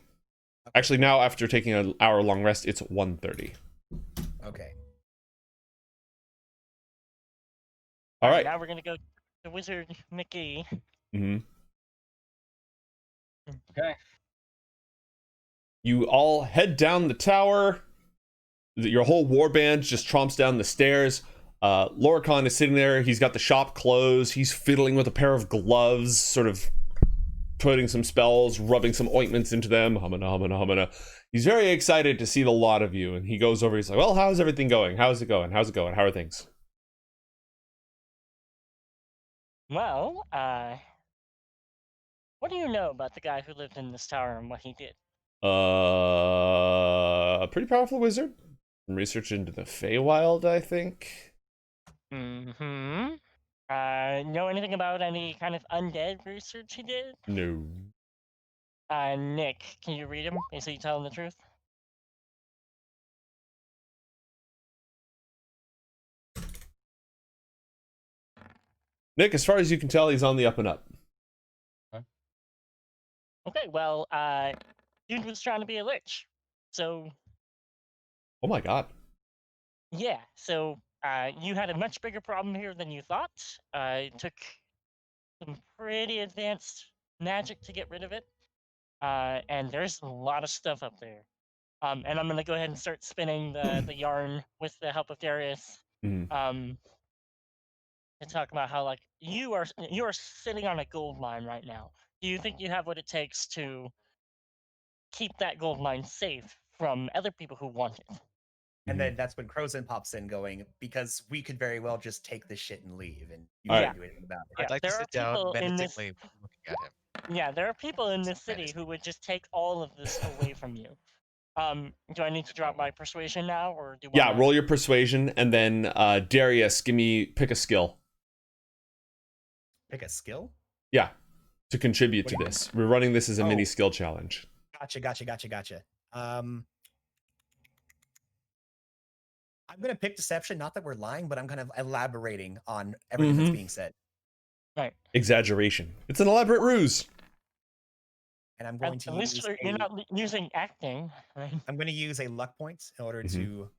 A: Actually, now after taking an hour-long rest, it's 1:30.
B: Okay.
A: All right.
C: Now we're gonna go to Wizard Mickey.
E: Okay.
A: You all head down the tower. Your whole warband just tromps down the stairs. Lorcan is sitting there. He's got the shop closed. He's fiddling with a pair of gloves, sort of putting some spells, rubbing some ointments into them. Humana, humana, humana. He's very excited to see the lot of you. And he goes over. He's like, well, how's everything going? How's it going? How's it going? How are things?
C: Well, what do you know about the guy who lived in this tower and what he did?
A: A pretty powerful wizard. Some research into the Feywild, I think.
C: Know anything about any kind of undead research he did?
A: No.
C: Nick, can you read him? Is he telling the truth?
A: Nick, as far as you can tell, he's on the up and up.
C: Okay, well, dude was trying to be a lich. So,
A: Oh my god.
C: yeah, so, you had a much bigger problem here than you thought. It took some pretty advanced magic to get rid of it. And there's a lot of stuff up there. And I'm gonna go ahead and start spinning the yarn with the help of Darius. To talk about how, like, you are sitting on a gold mine right now. Do you think you have what it takes to keep that gold mine safe from other people who want it?
B: And then that's when Crozin pops in going, because we could very well just take this shit and leave, and you
A: All
B: can't
A: right.
B: do anything about it.
C: Yeah,
D: I'd like
C: there
D: to
C: are
D: sit down
C: people in this-
D: meditatively looking at him.
C: Yeah, there are people in this city who would just take all of this away from you. Do I need to drop my persuasion now, or do?
A: Yeah, roll your persuasion, and then Darius, pick a skill.
B: Pick a skill?
A: Yeah, to contribute to this. We're running this as a mini skill challenge.
B: Gotcha. I'm gonna pick deception. Not that we're lying, but I'm kind of elaborating on everything that's being said.
C: Right.
A: Exaggeration. It's an elaborate ruse.
B: And I'm going
C: At
B: to
C: least
B: use
C: you're not using acting, right?
B: I'm going to use a luck point in order to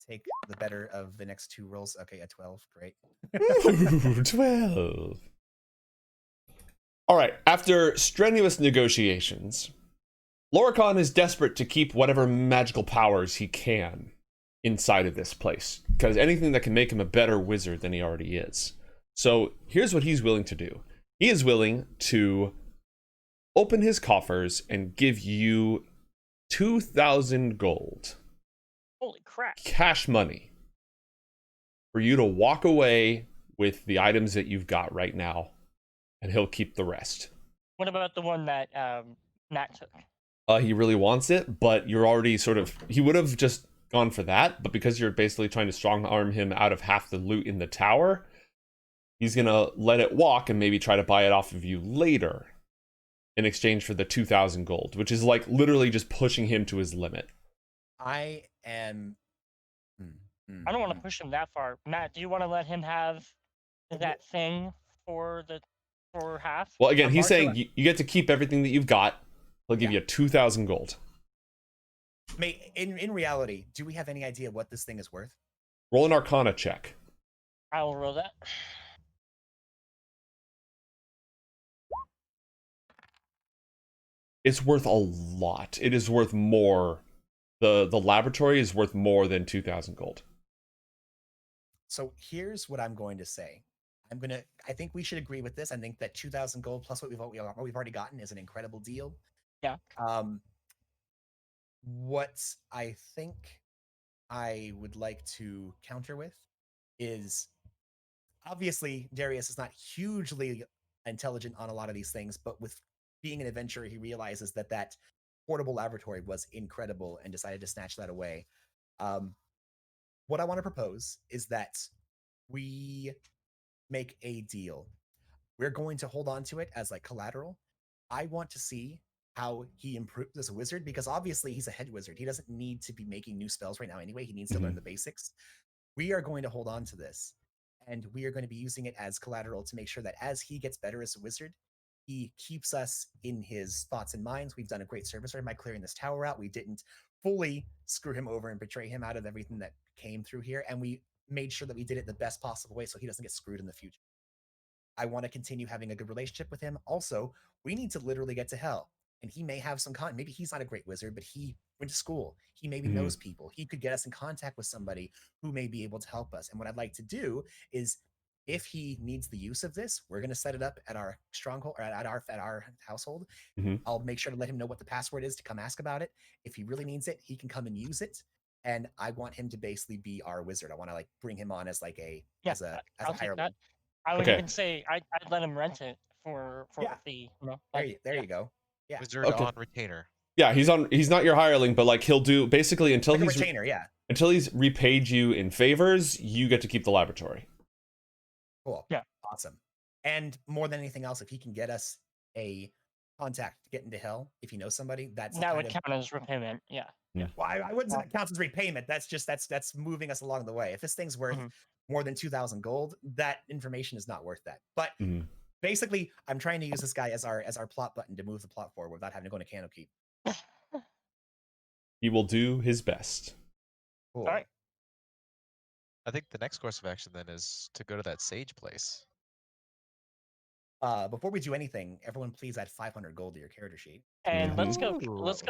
B: take the better of the next 2 rolls. Okay, a 12. Great.
A: Ooh, 12. All right. After strenuous negotiations, Lorcan is desperate to keep whatever magical powers he can inside of this place, because anything that can make him a better wizard than he already is. So here's what he's willing to do. He is willing to open his coffers and give you 2,000 gold.
C: Holy crap.
A: Cash money for you to walk away with the items that you've got right now, and he'll keep the rest.
C: What about the one that Nat took?
A: He really wants it, but you're already he would have just gone for that, but because you're basically trying to strong arm him out of half the loot in the tower, he's gonna let it walk and maybe try to buy it off of you later in exchange for the 2,000 gold, which is like literally just pushing him to his limit.
B: I am
C: I don't want
B: Mm.
C: to push him that far. Matt, do you want to let him have that thing for half?
A: Well, again, he's
B: Marshall-
A: saying you get to keep everything that you've got. He'll give
B: Yeah.
A: you 2,000 gold.
B: In reality, do we have any idea what this thing is worth?
A: Roll an Arcana check.
C: I will roll that.
A: It's worth a lot. It is worth more. The laboratory is worth more than 2,000 gold.
B: So here's what I'm going to say. I think we should agree with this. I think that 2,000 gold plus what we've already gotten is an incredible deal.
C: Yeah.
B: What I think I would like to counter with is obviously Darius is not hugely intelligent on a lot of these things, but with being an adventurer, he realizes that portable laboratory was incredible and decided to snatch that away. What I want to propose is that we make a deal. We're going to hold on to it as like collateral. I want to see how he improves as a wizard because obviously he's a head wizard. He doesn't need to be making new spells right now anyway. He needs to learn the basics. We are going to hold on to this and we are going to be using it as collateral to make sure that as he gets better as a wizard, he keeps us in his thoughts and minds. We've done a great service for him by clearing this tower out. We didn't fully screw him over and betray him out of everything that came through here. And we made sure that we did it the best possible way so he doesn't get screwed in the future. I want to continue having a good relationship with him. Also, we need to literally get to hell. And he may have some maybe he's not a great wizard, but he went to school. He maybe knows people. He could get us in contact with somebody who may be able to help us. And what I'd like to do is if he needs the use of this, we're going to set it up at our stronghold or at our household. I'll make sure to let him know what the password is to come ask about it. If he really needs it, he can come and use it. And I want him to basically be our wizard. I want to like bring him on as like as a higher
C: that. I would
A: Okay.
C: even say I'd let him rent it for a fee. You know,
B: there you go. Yeah.
D: Wizard
A: Okay.
D: on retainer.
A: Yeah, he's not your hireling, but like he'll do basically until
B: Like a
A: he's
B: retainer, yeah.
A: until he's repaid you in favors, you get to keep the laboratory.
B: Cool.
C: Yeah.
B: Awesome. And more than anything else, if he can get us a contact to get into hell, if he knows somebody, that
C: would count as repayment. Yeah.
B: Well, I wouldn't say that counts as repayment. That's just that's moving us along the way. If this thing's worth more than 2,000 gold, that information is not worth that. But basically, I'm trying to use this guy as our plot button to move the plot forward without having to go into Candlekeep.
A: He will do his best.
B: Cool.
C: All right.
D: I think the next course of action then is to go to that sage place.
B: Before we do anything, everyone please add 500 gold to your character sheet.
C: And let's go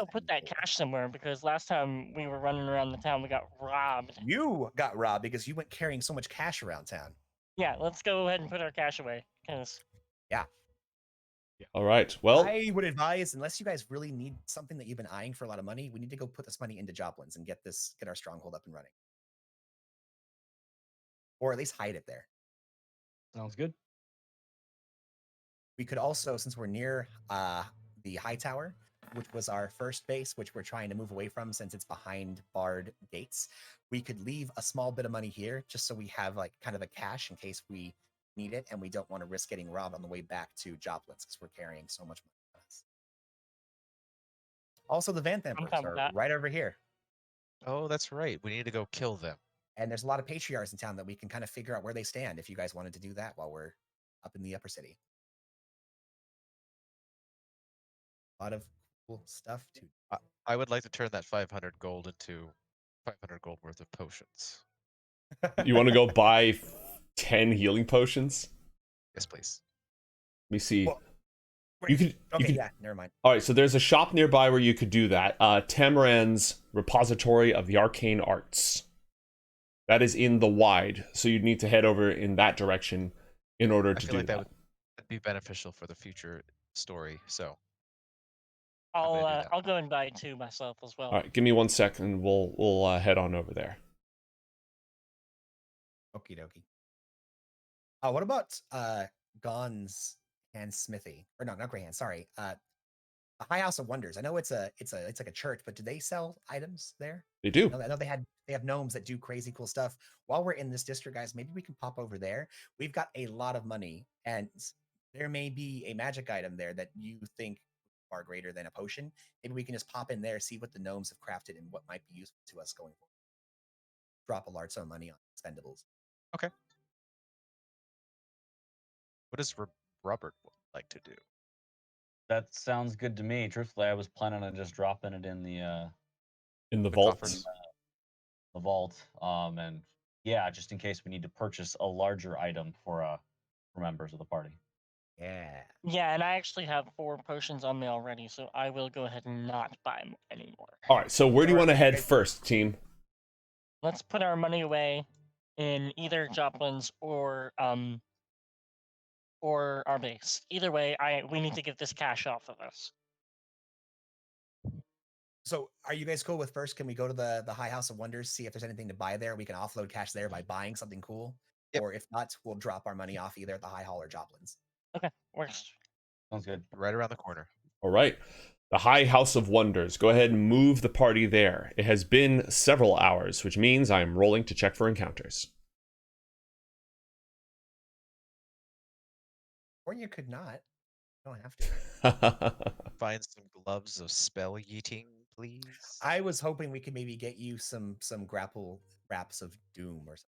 C: put that cash somewhere because last time we were running around the town, we got robbed.
B: You got robbed because you went carrying so much cash around town.
C: Yeah, let's go ahead and put our cash away because
A: All right. Well,
B: I would advise, unless you guys really need something that you've been eyeing for a lot of money, we need to go put this money into Joplins and get our stronghold up and running. Or at least hide it there.
E: Sounds good.
B: We could also, since we're near the high tower, which was our first base, which we're trying to move away from since it's behind barred gates, we could leave a small bit of money here just so we have like kind of a cash in case we need it and we don't want to risk getting robbed on the way back to Joplins because we're carrying so much money with us. Also, the Van Thampers are right over here.
D: Oh, that's right. We need to go kill them.
B: And there's a lot of patriarchs in town that we can kind of figure out where they stand if you guys wanted to do that while we're up in the upper city. A lot of cool stuff too.
D: I would like to turn that 500 gold into 500 gold worth of potions.
A: you want to go buy 10 healing potions?
D: Yes, please.
A: Let me see.
B: Well,
A: you could.
B: Never mind.
A: All right, so there's a shop nearby where you could do that. Tamran's Repository of the Arcane Arts. That is in the wide, so you'd need to head over in that direction in order to do that.
D: Would be beneficial for the future story. So
C: I'll go and buy two myself as well.
A: All right, give me 1 second. We'll head on over there.
B: Okie dokie. What about Gon's and Smithy? Or no, not Greyhand. Sorry. The High House of Wonders. I know it's like a church, but do they sell items there?
A: They do.
B: I know they have gnomes that do crazy cool stuff. While we're in this district, guys, maybe we can pop over there. We've got a lot of money, and there may be a magic item there that you think far greater than a potion. Maybe we can just pop in there, see what the gnomes have crafted, and what might be useful to us going forward. drop a large sum of money on expendables.
D: What does Robert like to do?
E: That sounds good to me. Truthfully, I was planning on just dropping it in the
A: vault.
D: coffers?
E: vault. And yeah, just in case we need to purchase a larger item for members of the party.
B: Yeah.
C: Yeah, and I actually have 4 potions on me already, so I will go ahead and not buy anymore.
A: All right, so where do you want to head first, team?
C: Let's put our money away in either Joplin's or our base. Either way, we need to get this cash off of us.
B: So are you guys cool with first? Can we go to the High House of Wonders, see if there's anything to buy there? We can offload cash there by buying something cool.
D: Yep.
B: Or if not, we'll drop our money off either at the High Hall or Joplin's.
C: Okay, works.
E: Sounds good.
D: Right around the corner.
A: All right. The High House of Wonders. Go ahead and move the party there. It has been several hours, which means I am rolling to check for encounters.
B: Or you could not. You don't have to.
D: Find some gloves of spell yeeting, please.
B: I was hoping we could maybe get you some grapple wraps of doom or something.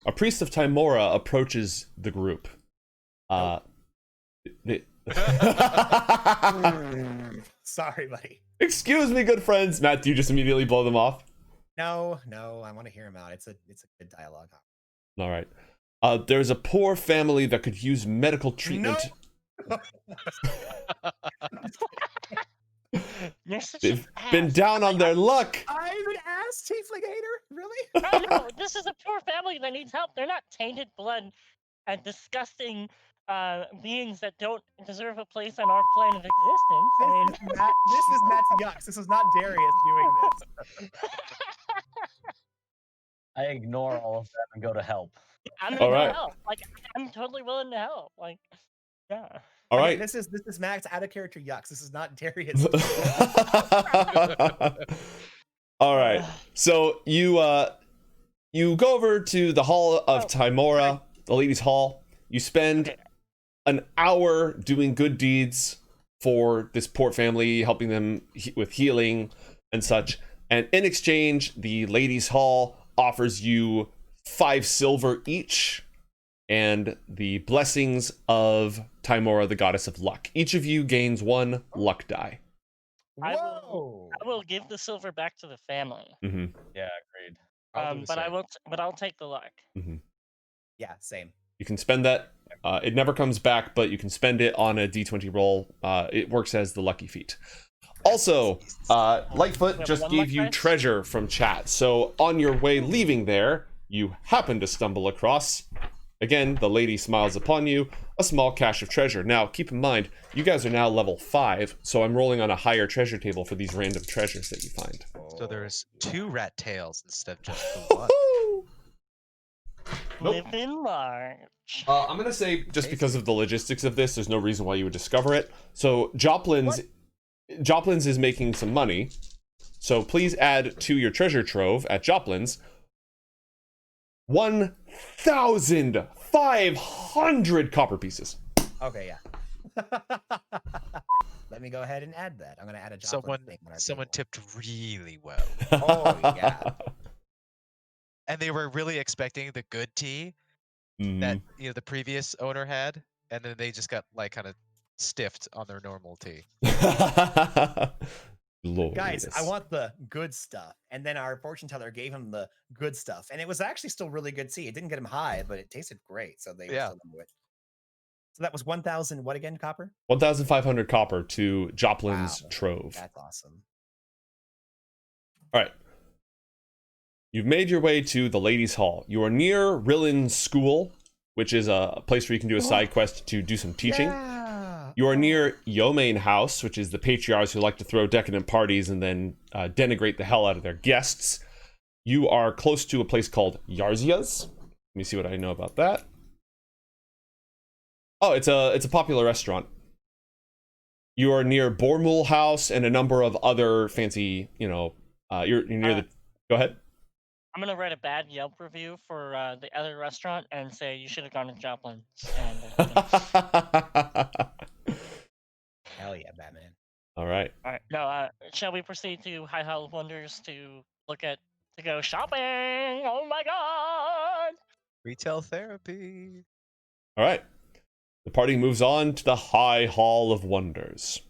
A: A priest of Timora approaches the group.
B: Sorry, buddy.
A: Excuse me, good friends. Matt, do you just immediately blow them off?
B: No, I want to hear him out. It's a good dialogue.
A: All right. There's a poor family that could use medical treatment.
B: No.
C: You're such
A: They've
C: an
A: been
C: ass.
A: down on their luck.
B: I'm an ass tiefling hater? Really?
C: I know, this is a poor family that needs help. They're not tainted blood and disgusting beings that don't deserve a place on our plane of existence. I mean,
B: This is Matt's yucks. This is not Darius doing this.
E: I ignore all of that and go to help.
C: I'm
A: All
C: gonna
A: right.
C: help. Like, I'm totally willing to help. Like, yeah.
A: All
B: Okay,
A: right.
B: this is Matt's out of character yucks. This is not Darius.
A: All right. So you go over to the Hall of Timora, the Ladies' Hall. You spend an hour doing good deeds for this poor family, helping them with healing and such. And in exchange, the Ladies' Hall offers you 5 silver each and the blessings of Timora, the goddess of luck. Each of you gains 1 luck die.
B: Whoa!
C: I will give the silver back to the family.
A: Mm-hmm.
E: Yeah, agreed.
C: But I'll take the luck.
A: Mm-hmm.
B: Yeah, same.
A: You can spend that. It never comes back, but you can spend it on a d20 roll. It works as the lucky feat. Also, Lightfoot just
C: one
A: gave
C: luck
A: you
C: dice?
A: treasure from chat. So on your way leaving there, you happen to stumble across, again, the lady smiles upon you, a small cache of treasure. Now, keep in mind, you guys are now level 5, so I'm rolling on a higher treasure table for these random treasures that you find.
D: So there's 2 rat tails instead of just the one.
A: Nope.
C: Live in large.
A: I'm gonna say, just because of the logistics of this, there's no reason why you would discover it. So Joplin's is making some money, so please add to your treasure trove at Joplin's 1,500 copper pieces.
B: Okay, yeah. Let me go ahead and add that. I'm gonna add a Joplin thing on our
D: Someone
B: table.
D: tipped really well.
B: Oh yeah.
D: And they were really expecting the good tea
A: Mhm.
D: that the previous owner had, and then they just got like kind of stiffed on their normal tea.
B: Guys, I
A: Glorious.
B: want the good stuff. And then our fortune teller gave him the good stuff. And it was actually still really good tea. It didn't get him high, but it tasted great. So they were
D: Yeah.
B: still into it. So that was 1,000 what again, copper?
A: 1,500 copper to Joplin's
B: Wow.
A: trove.
B: That's awesome.
A: All right. You've made your way to the Ladies' Hall. You are near Rillin's School, which is a place where you can do a side quest to do some teaching.
B: Yeah.
A: You are near Yomain House, which is the patriarchs who like to throw decadent parties and then denigrate the hell out of their guests. You are close to a place called Yarzia's. Let me see what I know about that. Oh, it's a popular restaurant. You are near Bormul House and a number of other fancy, you're near the... Go ahead.
C: I'm gonna write a bad Yelp review for the other restaurant and say you should have gone to Joplin's. And,
B: Hell yeah, Batman.
A: All right.
C: all right. No. Shall we proceed to High Hall of Wonders to look at to go shopping. Oh my god!
D: Retail therapy.
A: All right. The party moves on to the High Hall of Wonders.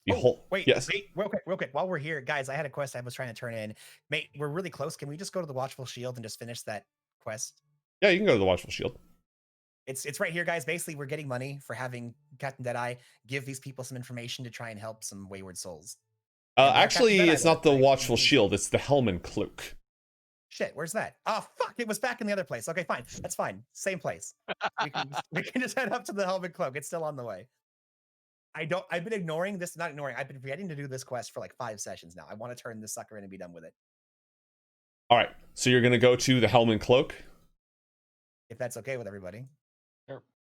B: Wait,
A: yes.
B: wait, real quick. While we're here, guys, I had a quest I was trying to turn in. Mate, we're really close. Can we just go to the Watchful Shield and just finish that quest?
A: Yeah, you can go to the Watchful Shield.
B: It's right here, guys. Basically, we're getting money for having Captain Deadeye give these people some information to try and help some wayward souls.
A: Actually,
B: Captain
A: it's
B: Deadeye
A: not the
B: was, right?
A: Watchful Shield. It's the Helm and Cloak.
B: Shit, where's that? Oh fuck! It was back in the other place. Okay, fine. That's fine. Same place. We can just head up to the Helmet Cloak. It's still on the way. I've been ignoring this. Not ignoring. I've been forgetting to do this quest for like 5 sessions now. I want to turn this sucker in and be done with it.
A: All right. So you're gonna go to the Helm and Cloak.
B: If that's okay with everybody.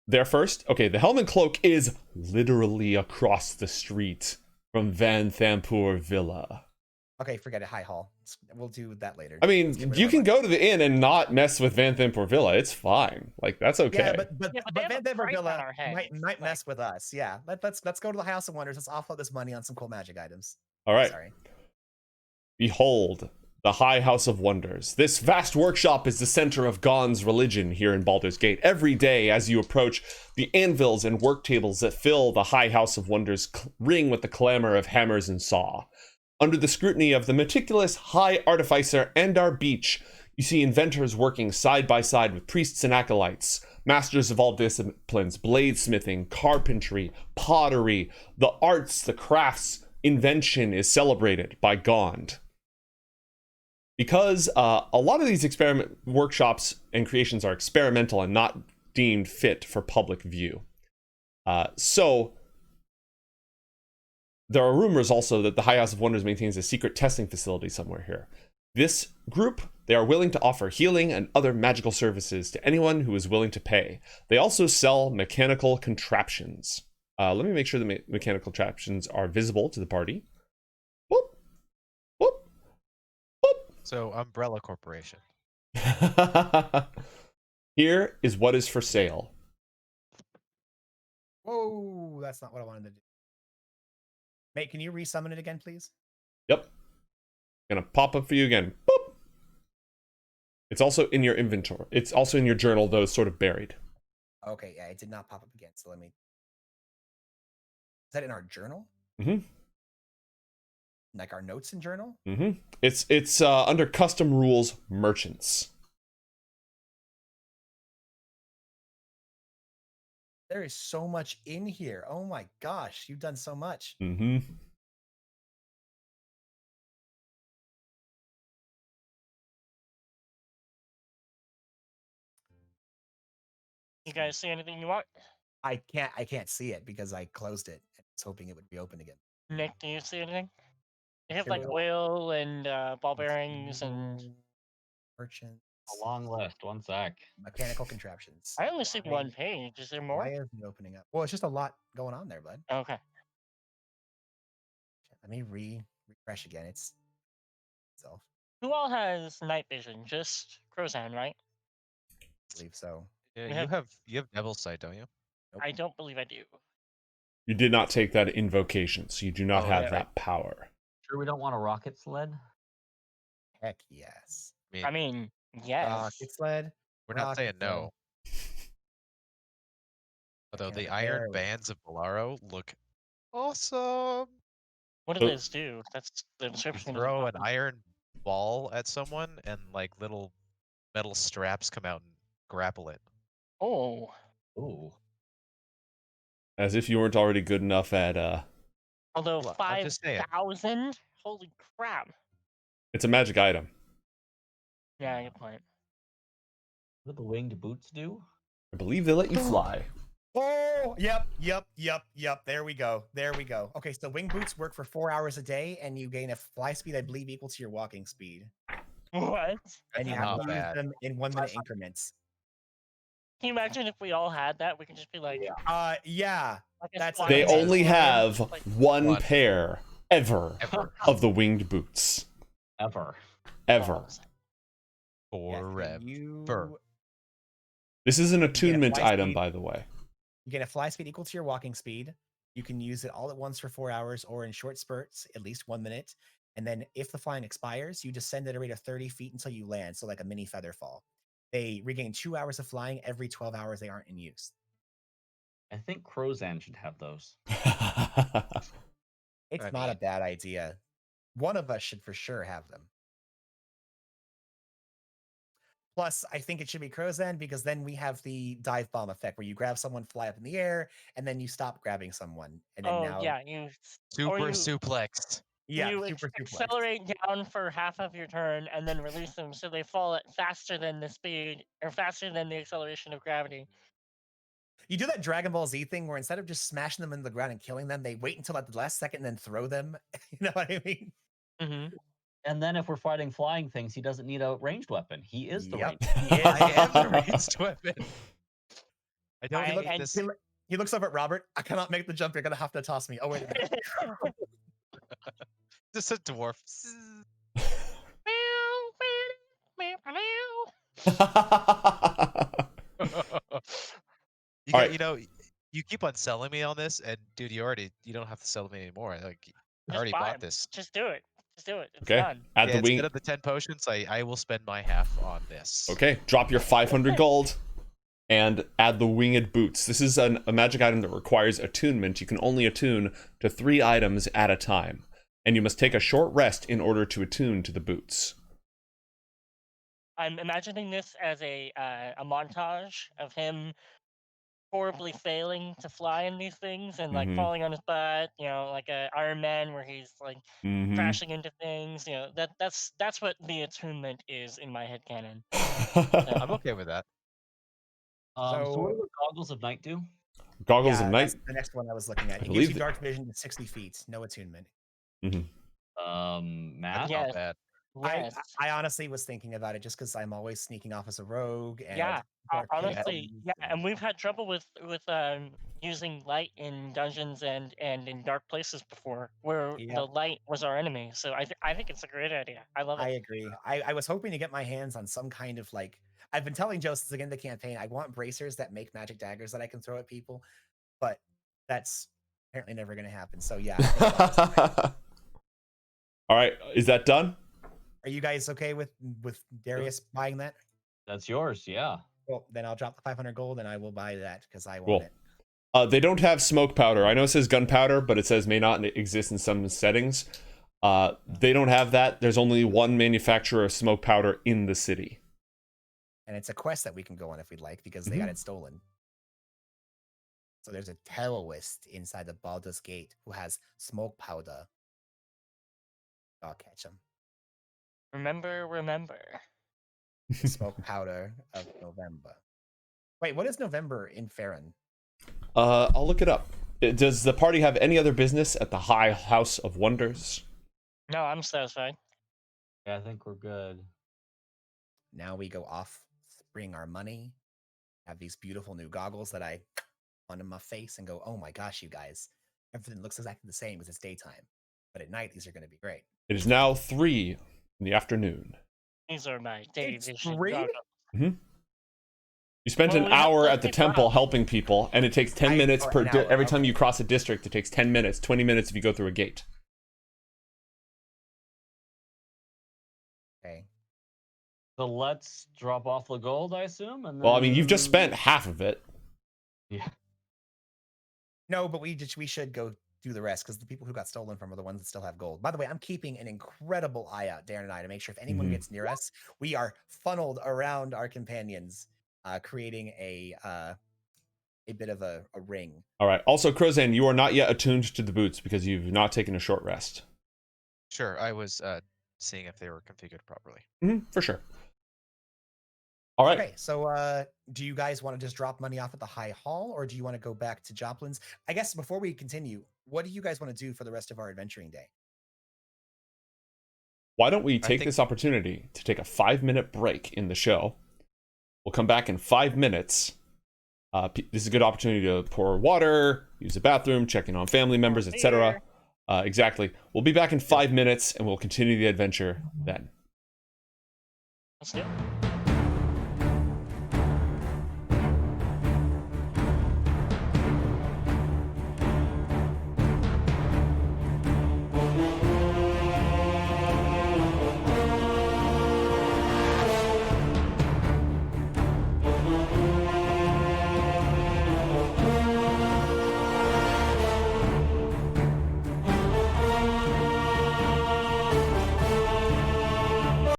A: There first. Okay. The Helm and Cloak is literally across the street from Van Thampur Villa.
B: Okay, forget it. High Hall. We'll do that later.
A: I mean, you can go to the inn and not mess with Van Thampur Villa. It's fine. Like, that's okay.
B: Yeah, but
C: they
B: Van
C: have a
B: Thampur
C: price on
B: Villa
C: our head.
B: might mess with us. Yeah, let's go to the House of Wonders. Let's offload this money on some cool magic items.
A: All right.
B: Sorry.
A: Behold, the High House of Wonders. This vast workshop is the center of Gon's religion here in Baldur's Gate. Every day, as you approach, the anvils and work tables that fill the High House of Wonders ring with the clamor of hammers and saw. Under the scrutiny of the meticulous High Artificer Andar Beach, you see inventors working side by side with priests and acolytes, masters of all disciplines, bladesmithing, carpentry, pottery, the arts, the crafts. Invention is celebrated by Gond. Because a lot of these experiment workshops and creations are experimental and not deemed fit for public view. So there are rumors also that the High House of Wonders maintains a secret testing facility somewhere here. This group, they are willing to offer healing and other magical services to anyone who is willing to pay. They also sell mechanical contraptions. Let me make sure the mechanical contraptions are visible to the party. Whoop, whoop, whoop.
D: So, Umbrella Corporation.
A: Here is what is for sale.
B: Whoa, that's not what I wanted to do. Mate, can you resummon it again, please?
A: Yep. Gonna pop up for you again. Boop. It's also in your inventory. It's also in your journal, though sort of buried.
B: Okay, yeah, it did not pop up again. So let me. Is that in our journal?
A: Mm-hmm.
B: Like our notes in journal?
A: Mm-hmm. It's under custom rules merchants.
B: There is so much in here. Oh my gosh, you've done so much.
A: Mm-hmm.
C: You guys see anything you want?
B: I can't see it because I closed it. I was hoping it would be open again.
C: Nick, do you see anything? They have
B: Here we
C: like
B: go.
C: whale and ball bearings and
B: Merchants,
E: A long list. One sec.
B: mechanical contraptions.
C: I only see one page. Is there more?
B: Why isn't it opening up? Well, it's just a lot going on there, bud.
C: Okay.
B: Let me refresh again. It's itself.
C: Who all has night vision? Just Crozan, right?
B: I believe so.
D: Yeah,
C: We
D: you have Devil's Sight, don't you?
B: Nope.
C: I don't believe I do.
A: You did not take that invocation, so you do not
D: Oh,
A: have
D: yeah.
A: that power.
E: Sure, we don't want a rocket sled.
B: Heck yes.
C: I mean, yes.
B: Rocket sled.
D: We're not saying
B: rocket sled.
D: no. Although the
B: Yeah,
D: iron
B: barely.
D: bands of Bolaro look awesome.
C: What do
A: So-
C: those do? That's the
D: You
C: description.
D: throw an iron ball at someone, and like little metal straps come out and grapple it.
C: Oh.
E: Ooh.
A: As if you weren't already good enough at
C: Although
D: Well, I'm just saying.
C: 5,000? Holy crap.
A: it's a magic item.
C: Yeah, good point.
E: What do the winged boots do?
A: I believe they let you fly.
B: Oh, yep. There we go. Okay, so wing boots work for 4 hours a day, and you gain a fly speed, I believe, equal to your walking speed.
C: What?
B: And you
D: That's
B: have
D: not
B: to use
D: bad.
B: them in 1 minute increments.
C: Can you imagine if we all had that? We could just be like,
B: Yeah.
C: like a
B: That's-
C: squad
A: They
C: of
A: only
C: squad,
A: have
C: like,
A: one
D: One.
A: pair ever
D: Ever.
A: of the winged boots.
E: Ever.
A: Ever.
C: balls.
B: Yeah,
D: Forever.
B: you
A: This is an attunement
B: fly
A: item,
B: speed.
A: by the way.
B: get a fly speed equal to your walking speed. You can use it all at once for 4 hours or in short spurts, at least 1 minute. And then if the flying expires, you descend at a rate of 30 feet until you land, so like a mini feather fall. They regain 2 hours of flying every 12 hours they aren't in use.
E: I think Crozan should have those.
B: It's
D: I
B: not a
D: mean-
B: bad idea. One of us should for sure have them. Plus, I think it should be Crozan because then we have the dive bomb effect where you grab someone, fly up in the air, and then you stop grabbing someone. And then
C: Oh
B: now,
C: yeah, you
D: Super
C: you-
D: suplex.
B: yeah,
C: you
B: super suplex.
C: accelerate down for half of your turn and then release them so they fall at faster than the speed or faster than the acceleration of gravity.
B: You do that Dragon Ball Z thing where instead of just smashing them into the ground and killing them, they wait until at the last second and then throw them. You know what I mean?
C: Mm-hmm.
E: And then if we're fighting flying things, he doesn't need a ranged weapon. He is the
B: Yep.
E: ranged.
B: He is.
D: I am the ranged weapon. I don't
C: I-
D: hate
C: and
D: this.
B: He looks over at Robert. I cannot make the jump. You're gonna have to toss me. Oh wait a minute.
D: Just a dwarf. You
A: Alright.
D: you know, you keep on selling me on this, and dude, you don't have to sell me anymore. Like, I already
C: buy
D: bought
C: 'em.
D: this.
C: Just do it. Just do it. It's
A: Okay.
C: done.
A: Add
D: Yeah,
A: the wing.
D: instead of the 10 potions, I will spend my half on this.
A: Okay, drop your 500 gold and add the winged boots. This is a magic item that requires attunement. You can only attune to 3 items at a time, and you must take a short rest in order to attune to the boots.
C: I'm imagining this as a montage of him horribly failing to fly in these things and like
A: Mhm.
C: falling on his butt, you know, like a Iron Man where he's like
A: Mm-hmm.
C: crashing into things. You know, that's what the attunement is in my head canon.
D: I'm okay with that.
E: So what
B: So-
E: do the goggles of night do?
A: Goggles
B: Yeah,
A: of
B: that's
A: night.
B: the next one I was looking at. It
A: believe
B: gives you
A: that-
B: dark vision to 60 feet, no attunement.
A: Mm-hmm.
E: Matt?
D: That's
C: Yes.
D: not bad.
C: Yes.
B: I honestly was thinking about it just because I'm always sneaking off as a rogue. And
C: Yeah,
B: dark vision
C: honestly, yeah, and we've had trouble with using light in dungeons and in dark places before, where
B: Yep.
C: the light was our enemy. So I think it's a great idea. I love
B: I
C: it.
B: agree. I was hoping to get my hands on some kind of like I've been telling Joe since the beginning of the campaign, I want bracers that make magic daggers that I can throw at people, but that's apparently never gonna happen. So yeah. I think Goggles of Night.
A: All right, is that done?
B: Are you guys okay with Darius buying that?
E: That's yours, yeah.
B: Well, then I'll drop the 500 gold and I will buy that because I
A: Cool.
B: want it.
A: They don't have smoke powder. I know it says gunpowder, but it says may not exist in some settings. They don't have that. There's only one manufacturer of smoke powder in the city.
B: And it's a quest that we can go on if we'd like because they got it stolen. So there's a terrorist inside the Baldur's Gate who has smoke powder. I'll catch him.
C: Remember.
B: The smoke powder of November. Wait, what is November in Farron?
A: I'll look it up. Does the party have any other business at the High House of Wonders?
C: No, I'm satisfied.
E: Yeah, I think we're good.
B: Now we go off, bring our money, have these beautiful new goggles that I on in my face and go, oh my gosh, you guys, everything looks exactly the same as it's daytime. But at night, these are going to be great.
A: It is now 3 in the afternoon.
C: These are my day
B: It's
C: vision
B: free?
C: goggles.
A: You spent
C: Well,
A: an
C: we have
A: hour
C: to
A: at the
C: keep
A: temple
C: up.
A: helping people, and it takes 10 minutes per
B: an hour,
A: every time
B: okay.
A: you cross a district. It takes 10 minutes, 20 minutes if you go through a gate.
B: Okay.
E: So let's drop off the gold, I assume. And
A: Well, I mean, you've just
E: then-
A: spent half of it.
E: Yeah.
B: No, but we should go do the rest because the people who got stolen from are the ones that still have gold. By the way, I'm keeping an incredible eye out, Darren and I, to make sure if anyone
A: Mhm.
B: gets near us, we are funneled around our companions, creating a bit of a ring.
A: All right. Also, Crozan, you are not yet attuned to the boots because you've not taken a short rest.
D: Sure, I was seeing if they were configured properly.
A: For sure. All right.
B: Okay, so do you guys want to just drop money off at the High Hall, or do you want to go back to Joplin's? I guess before we continue, what do you guys want to do for the rest of our adventuring day?
A: Why don't we take
D: think-
A: this opportunity to take a 5-minute break in the show? We'll come back in 5 minutes. This is a good opportunity to pour water, use the bathroom, check in on family members, etc. Exactly. We'll be back in 5 minutes, and we'll continue the adventure then.
C: Let's do it.